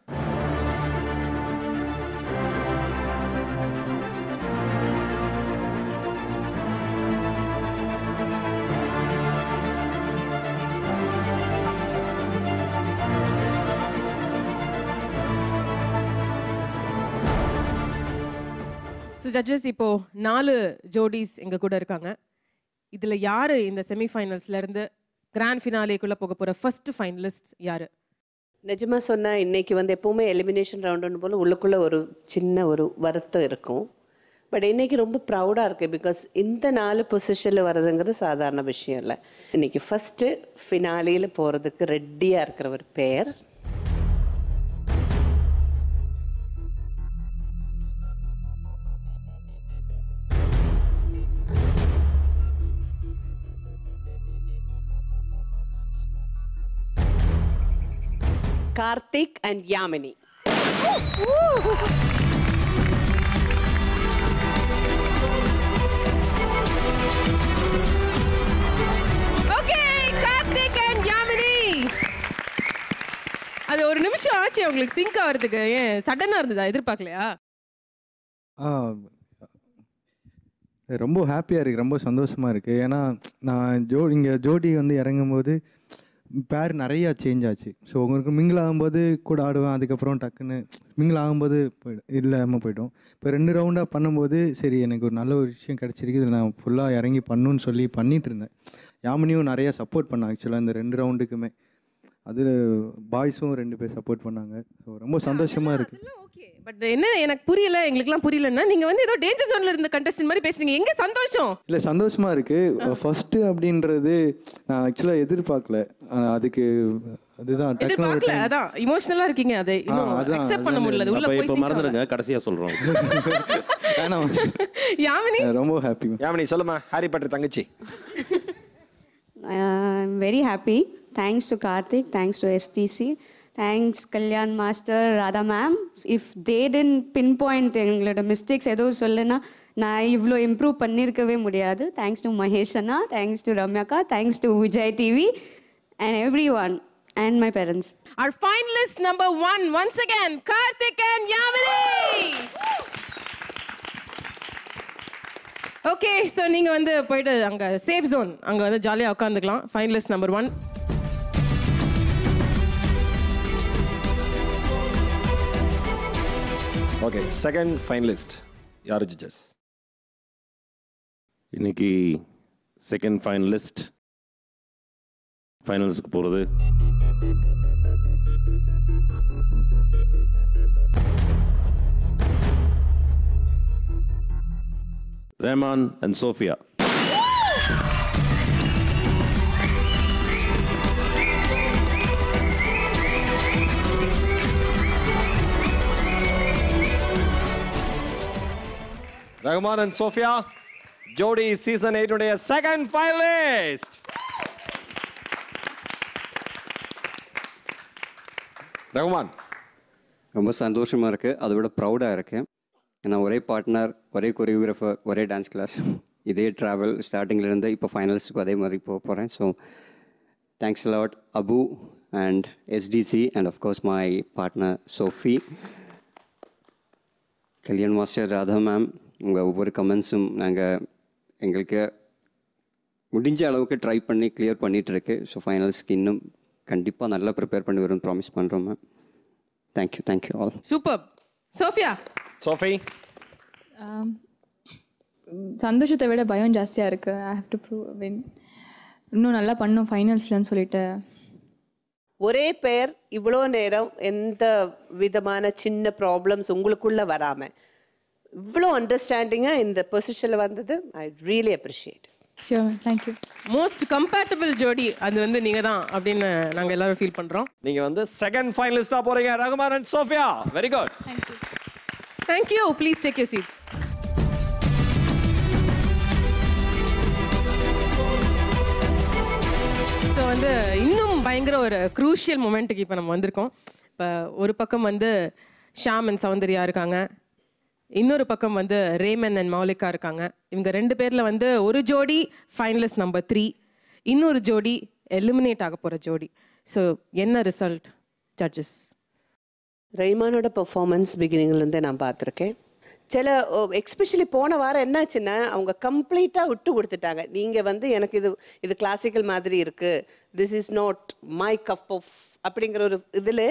ஸோ ஜட்ஜஸ், இப்போ 4 ஜோடிஸ் எங்க கூட இருக்காங்க. இதுல யாரு இந்த செமிஃபைனல்ஸ்ல இருந்து கிராண்ட் ஃபினாலேக்குள்ள போக போற ஃபர்ஸ்ட் ஃபைனலிஸ்ட் யாரு? நிஜமா சொன்னா இன்னைக்கு வந்து எப்பவுமே எலிமினேஷன் ரவுண்டுன்னு போல உள்ளுக்குள்ள ஒரு சின்ன ஒரு வருத்தம் இருக்கும். பட் இன்னைக்கு ரொம்ப ப்ரௌடாக இருக்குது. பிகாஸ் இந்த 4 பொசிஷனில் வர்றதுங்கிறது சாதாரண விஷயம் இல்லை. இன்னைக்கு ஃபஸ்ட்டு ஃபினாலியில் போகிறதுக்கு ரெடியாக இருக்கிற ஒரு பேர் கார்த்திக் அண்ட் யாமினி. அது ஒரு நிமிஷம் ஆச்சு உங்களுக்கு சிங்க் ஆகிறதுக்கு. ஏன் சடனாக இருந்ததா? எதிர்பார்க்கலையா? ரொம்ப ஹாப்பியாக இருக்குது, ரொம்ப சந்தோஷமாக இருக்குது. ஏன்னா நான் இங்கே ஜோடி வந்து இறங்கும்போது பேர் நிறையா சேஞ்ச் ஆச்சு. ஸோ உங்களுக்கு மிங்கிள் ஆகும்போது கூட ஆடுவேன், அதுக்கப்புறம் டக்குன்னு மிங்கிள் ஆகும்போது இல்லாமல் போய்ட்டோம். இப்போ 2 ரவுண்டாக பண்ணும்போது சரி எனக்கு ஒரு நல்ல ஒரு விஷயம் கிடச்சிருக்கு, இதில் நான் ஃபுல்லாக இறங்கி பண்ணணுன்னு சொல்லி பண்ணிகிட்டு இருந்தேன். யாமினியும் நிறையா சப்போர்ட் பண்ணேன் ஆக்சுவலாக இந்த 2 ரவுண்டுக்குமே. அது பாய்ஸும் 2 பேர் சப்போர்ட் பண்ணாங்க. ஸோ ரொம்ப சந்தோஷமாக இருக்குது. பட் என்ன எனக்கு புரியல, எங்களுக்குலாம் புரியலன்னா நீங்கள் வந்து ஏதோ டேஞ்சர் ஜோனில் இருந்த கண்டஸ்டன்ட் மாதிரி பேசுறீங்க. எங்கே சந்தோஷம்? இல்லை சந்தோஷமாக இருக்குது. ஃபஸ்ட்டு அப்படின்றது நான் ஆக்சுவலாக எதிர்பார்க்கல. அதுக்கு அதுதான் எதிர்பார்க்கல, அதான் இமோஷனலாக இருக்கீங்க. அதை அக்செப்ட் பண்ண முடியல. உள்ள போய் இப்போ மறந்துடுங்க, கடைசியாக சொல்கிறோம். யாமினி ரொம்ப ஹாப்பி. யாமினி சொல்லுமா, ஹாரி பாட்டர் தங்கச்சி. I'm very happy. Thanks to Karthik, thanks to STC, thanks Kalyan Master, Radha ma'am. If they didn't pinpoint எங்களோட மிஸ்டேக்ஸ் எதுவும் சொல்லுன்னா நான் இவ்வளோ இம்ப்ரூவ் பண்ணியிருக்கவே முடியாது. தேங்க்ஸ் டு மகேஷ் அண்ணா, தேங்க்ஸ் டு ரம்யாக்கா, thanks to Vijay TV and everyone and my parents. Our finalist number 1 once again, Karthik and Yamini. Okay, so நீங்கள் வந்து போயிட்டு அங்கே சேஃப் ஜோன் அங்கே வந்து ஜாலியாக உட்காந்துக்கலாம். Finalist number 1. Okay, second finalist யார் ஜட்ஜஸ்? இன்னைக்கு செகண்ட் ஃபைனலிஸ்ட் ஃபைனல்ஸ்க்கு போகிறது Rahman and Sophia. Rahman and Sophia, Jodi season 8 உடைய second finalist. ரகுமான், ரொம்ப சந்தோஷமாக இருக்குது, அதை விட ப்ரௌடாக இருக்கேன். ஏன்னா ஒரே பார்ட்னர், ஒரே கொரியோகிராஃபர், ஒரே டான்ஸ் கிளாஸ், இதே ட்ராவல் ஸ்டார்டிங்லேருந்து இப்போ ஃபைனல்ஸுக்கும் அதே மாதிரி போக போகிறேன். So thanks lot Abu and STC and of course my partner Sophie. Kalyan master, Radha ma'am, உங்கள் ஒவ்வொரு கமெண்ட்ஸும் நாங்கள் எங்களுக்கு முடிஞ்ச அளவுக்கு ட்ரை பண்ணி கிளியர் பண்ணிகிட்ருக்கு. ஸோ ஃபைனல்ஸ்க்கு இன்னும் கண்டிப்பாக நல்லா ப்ரிப்பேர் பண்ணி வரும்னு ப்ராமிஸ் பண்ணுறோம் ma'am. Thank you all. Super. Sophia. Sophie, சந்தோஷத்தை விட பயம் ஜாஸ்தியாக இருக்குது. I have to prove win, இன்னும் நல்லா பண்ணணும் ஃபைனல்ஸ்லன்னு சொல்லிட்டு. ஒரே பேர் இவ்வளோ நேரம் எந்த விதமான சின்ன ப்ராப்ளம்ஸ் உங்களுக்குள்ளே வராமல் இவ்வளோ அண்டர்ஸ்டாண்டிங்காக இந்த பொசிஷனில் வந்தது I really appreciate. Sure, thank you. Most compatible ஜோடி அது வந்து நீங்கள் தான் அப்படின்னு நாங்கள் எல்லாரும் ஃபீல் பண்ணுறோம். நீங்கள் வந்து செகண்ட் ஃபைனலிஸ்டாக போகிறீங்க, Rahman and Sophia. Very good. Thank you. Thank you. Please take your seats. So வந்து இன்னும் பயங்கர ஒரு க்ரூஷியல் மொமெண்ட்டுக்கு இப்போ நம்ம வந்திருக்கோம். இப்போ ஒரு பக்கம் வந்து ஷாம் அண்ட் சௌந்தர்யா இருக்காங்க, இன்னொரு பக்கம் வந்து ரேமன் அண்ட் மௌலிகா இருக்காங்க. இவங்க 2 பேரில் வந்து ஒரு ஜோடி ஃபைனலிஸ்ட் நம்பர் 3, இன்னொரு ஜோடி எலிமினேட் ஆக போகிற ஜோடி. ஸோ என்ன ரிசல்ட் ஜட்ஜஸ்? ரெய்மானோட பெர்ஃபார்மன்ஸ் பிகினிங்லேருந்தே நான் பார்த்துருக்கேன். சில எக்ஸ்பெஷலி போன வாரம் என்னாச்சுன்னா அவங்க கம்ப்ளீட்டாக விட்டு கொடுத்துட்டாங்க. நீங்கள் வந்து எனக்கு இது கிளாசிக்கல் மாதிரி இருக்குது, this is not my cup of அப்படிங்கிற ஒரு இதில்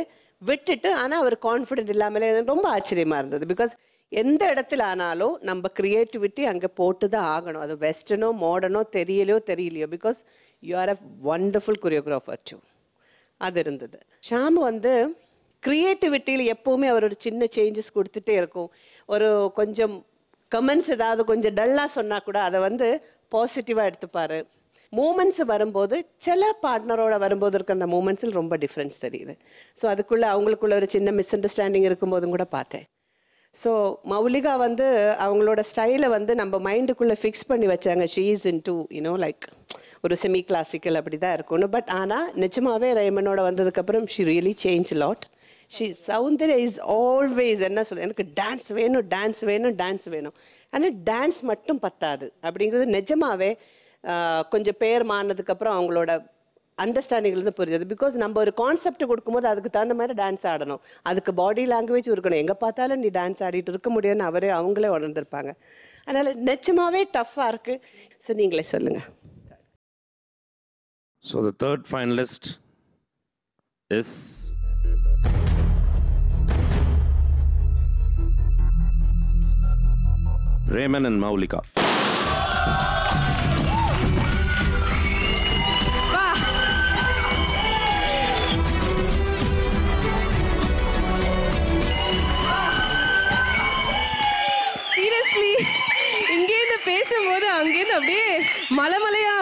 விட்டுட்டு, ஆனால் அவர் கான்ஃபிடென்ட் இல்லாமலே ரொம்ப ஆச்சரியமாக இருந்தது. பிகாஸ் எந்த இடத்துல ஆனாலும் நம்ம க்ரியேட்டிவிட்டி அங்கே போட்டு தான் ஆகணும். அது வெஸ்டர்னோ மாடர்னோ தெரியலையோ because you are a wonderful choreographer too. அது இருந்தது. ஷாம் வந்து க்ரியேட்டிவிட்டியில் எப்போவுமே அவர் ஒரு சின்ன சேஞ்சஸ் கொடுத்துட்டே இருக்கும். ஒரு கொஞ்சம் கமெண்ட்ஸ் ஏதாவது கொஞ்சம் டல்லாக சொன்னால் கூட அதை வந்து பாசிட்டிவாக எடுத்துப்பார். மூமெண்ட்ஸ் வரும்போது சில பார்ட்னரோட வரும்போது இருக்க அந்த மூமெண்ட்ஸில் ரொம்ப டிஃப்ரென்ஸ் தெரியுது. ஸோ அதுக்குள்ளே அவங்களுக்குள்ள ஒரு சின்ன மிஸ் அண்டர்ஸ்டாண்டிங் இருக்கும்போதும் கூட பார்த்தேன். ஸோ மௌலிகா வந்து அவங்களோட ஸ்டைலை வந்து நம்ம மைண்டுக்குள்ளே ஃபிக்ஸ் பண்ணி வச்சாங்க. She is in to like ஒரு செமி கிளாசிக்கல் அப்படி தான் இருக்கணும். பட் ஆனால் நிஜமாவே ரேமனோட வந்ததுக்கப்புறம் she really change lot. Soundarya is always என்ன சொல்ல, எனக்கு டான்ஸ் வேணும். ஆனால் டான்ஸ் மட்டும் பத்தாது அப்படிங்கிறது நிஜமாவே கொஞ்சம் பேர் மாறினதுக்கப்புறம் அவங்களோட அண்டர்ஸ்டாண்டிங்லேருந்து புரியுது. பிகாஸ் நம்ம ஒரு கான்செப்ட் கொடுக்கும்போது அதுக்கு தகுந்த மாதிரி டான்ஸ் ஆடணும், அதுக்கு பாடி லாங்குவேஜ் இருக்கணும். எங்கே பார்த்தாலும் நீ டான்ஸ் ஆடிட்டு இருக்க முடியாதுன்னு அவங்களே உணர்ந்திருப்பாங்க. அதனால் நிஜமாவே டஃப்பாக இருக்குது. ஸோ நீங்களே சொல்லுங்கள். So the third finalist is Raymond and Maulika. Seriously இங்கேருந்து பேசும்போது அங்கேருந்து அப்படியே மலைமலையா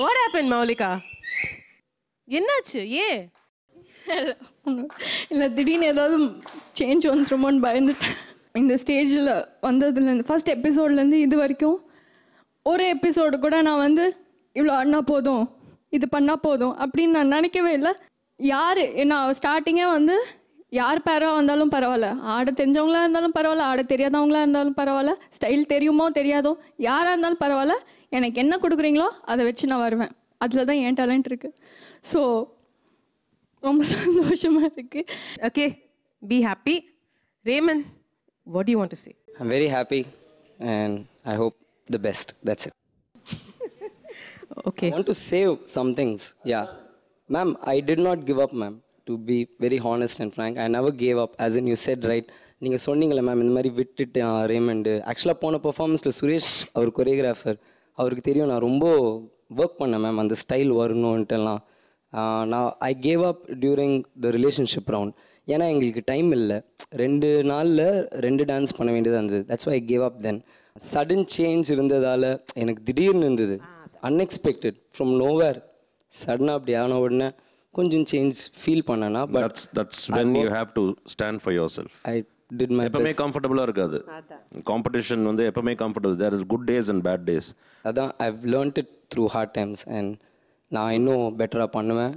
What happened, Maulika? என்னாச்சு? ஏன் இல்லை, திடீர்னு ஏதாவது சேஞ்ச் வந்துருமோன்னு பயந்துட்டேன். இந்த ஸ்டேஜில் வந்ததுலேருந்து ஃபர்ஸ்ட் எபிசோட்லேருந்து இது வரைக்கும் ஒரு எபிசோடு கூட நான் வந்து இவ்வளோ ஆடினா போதும், இது பண்ணால் போதும் அப்படின்னு நான் நினைக்கவே இல்லை. யார் நான் ஸ்டார்டிங்கே வந்து யார் பேராக வந்தாலும் பரவாயில்ல, ஆட தெரிஞ்சவங்களா இருந்தாலும் பரவாயில்ல, ஆட தெரியாதவங்களா இருந்தாலும் பரவாயில்ல, ஸ்டைல் தெரியுமோ தெரியாதோ யாராக இருந்தாலும் பரவாயில்ல, எனக்கு என்ன கொடுக்குறீங்களோ அதை வச்சு நான் வருவேன். அதில் தான் என் டேலண்ட் இருக்குது. ஸோ ரொம்ப சந்தோஷமாக இருக்குது. Okay, be happy. Ramen, what do you want to say? I'm very happy and I hope the best. That's it. Okay. I want to say some things. Yeah. Ma'am, I did not give up, ma'am. To be very honest and frank, I never gave up. As in you said, right? நீங்கள் சொன்னீங்களே ma'am இந்த மாதிரி விட்டுட்டு ரேமண்டு. ஆக்சுவலாக போன பர்ஃபார்மன்ஸில் சுரேஷ் அவர் choreographer, அவருக்கு தெரியும் நான் ரொம்ப ஒர்க் பண்ணேன் மேம் அந்த ஸ்டைல் வரணுன்ட்டுலாம். நான் ஐ gave up during the relationship round. ஏன்னா எங்களுக்கு டைம் இல்லை, 2 நாளில் 2 டான்ஸ் பண்ண வேண்டியதாக இருந்தது. That's why I gave up. Then sudden change இருந்ததால் எனக்கு திடீர்னு இருந்தது, அன்எக்ஸ்பெக்டட் ஃப்ரம் நோவேர். சடனாக அப்படி ஆன உடனே கொஞ்சம் சேஞ்ச் ஃபீல் பண்ணேன்னா, but that's when you have to stand for yourself. I did my எப்பவுமே best. கம்ஃபர்டபுளாக இருக்காது காம்படிஷன் வந்து, எப்பவுமே comfortable. There is good days and bad days. அதான் I've learned it through hard times and நான் இன்னும் பெட்டராக பண்ணுவேன்.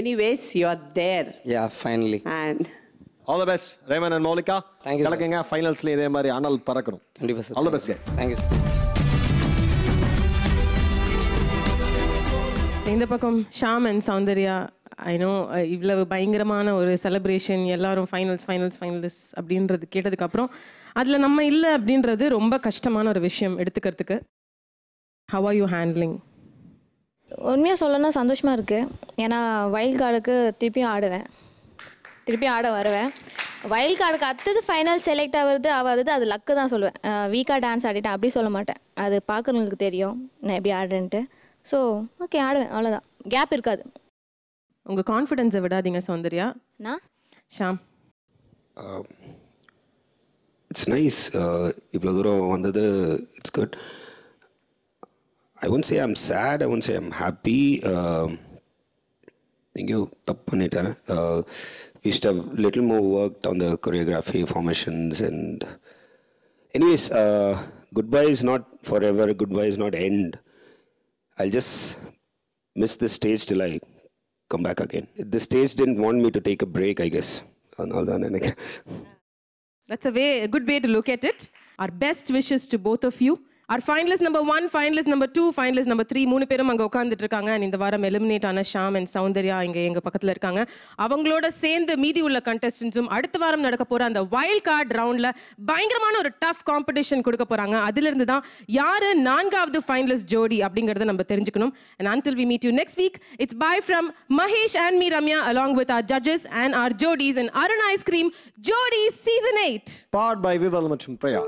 Anyways, you are there. Yeah, finally. And all the best, Raymond and Maulika. Thank you, sir. கலக்குங்க, ஃபைனல்ஸ்ல இதே மாதிரி அனல் பறக்கணும். கண்டிப்பாக sir. All the best, guys. Thank you. So இந்த பக்கம் Shaam and Soundarya, I know இவ்வளவு பயங்கரமான ஒரு செலிப்ரேஷன், எல்லாரும் ஃபைனல்ஸ் அப்படின்றது கேட்டதுக்கப்புறம் அதில் நம்ம இல்லை அப்படின்றது ரொம்ப கஷ்டமான ஒரு விஷயம் எடுத்துக்கிறதுக்கு. How are you handling? உண்மையாக சொல்லணும்னா சந்தோஷமாக இருக்குது. ஏன்னா வைல்ட் கார்டுக்கு திருப்பி ஆட வருவேன். வைல்ட் கார்டுக்கு அடுத்தது ஃபைனல் செலக்ட் ஆகாது அது லக்கு தான் சொல்லுவேன். வீக்காக டான்ஸ் ஆடிட்டேன் அப்படி சொல்ல மாட்டேன். அது பார்க்குறவங்களுக்கு தெரியும் நான் எப்படி ஆடுறேன்ட்டு. ஸோ ஓகே, ஆடுவேன், அவ்வளோதான். கேப் இருக்காது. உங்கள் கான்ஃபிடென்ஸை விடாதீங்க சௌந்தர்யா. நான் ஷாம், இட்ஸ் நைஸ். இவ்வளோ தூரம் வந்தது it's good. I won't say I'm sad, I won't say I'm happy. எங்கேயோ தப்பு பண்ணிட்டேன். We should have little more worked on the choreography, formations and anyways, goodbye is not forever, goodbye is not end. I'll just miss the stage till I come back again. The stage didn't want me to take a break, I guess. That's a good way to look at it. Our best wishes to both of you. Our finalist number 1, finalist number 2, finalist number 3 மூணு பேரும் அங்கே உட்காந்துட்டு இருக்காங்க. And இந்த வாரம் eliminate ஆன Sham and Soundarya இங்கே எங்கள் பக்கத்தில் இருக்காங்க. அவங்களோட சேர்ந்து மீதி உள்ள கண்டஸ்டன்ஸும் அடுத்த வாரம் நடக்க போகிற அந்த வைல்ட் கார்டு ரவுண்டில் பயங்கரமான ஒரு டஃப் காம்படிஷன் கொடுக்க போகிறாங்க. அதிலிருந்து தான் யார் 4வது ஃபைனலிஸ்ட் ஜோடி அப்படிங்கிறத நம்ம தெரிஞ்சுக்கணும். And until we meet you next week, it's bye from Mahesh and me, Ramya, along with our judges and our jodies and Arun Ice Cream Jodies Season 8. Powered by Vival மற்றும் Praya.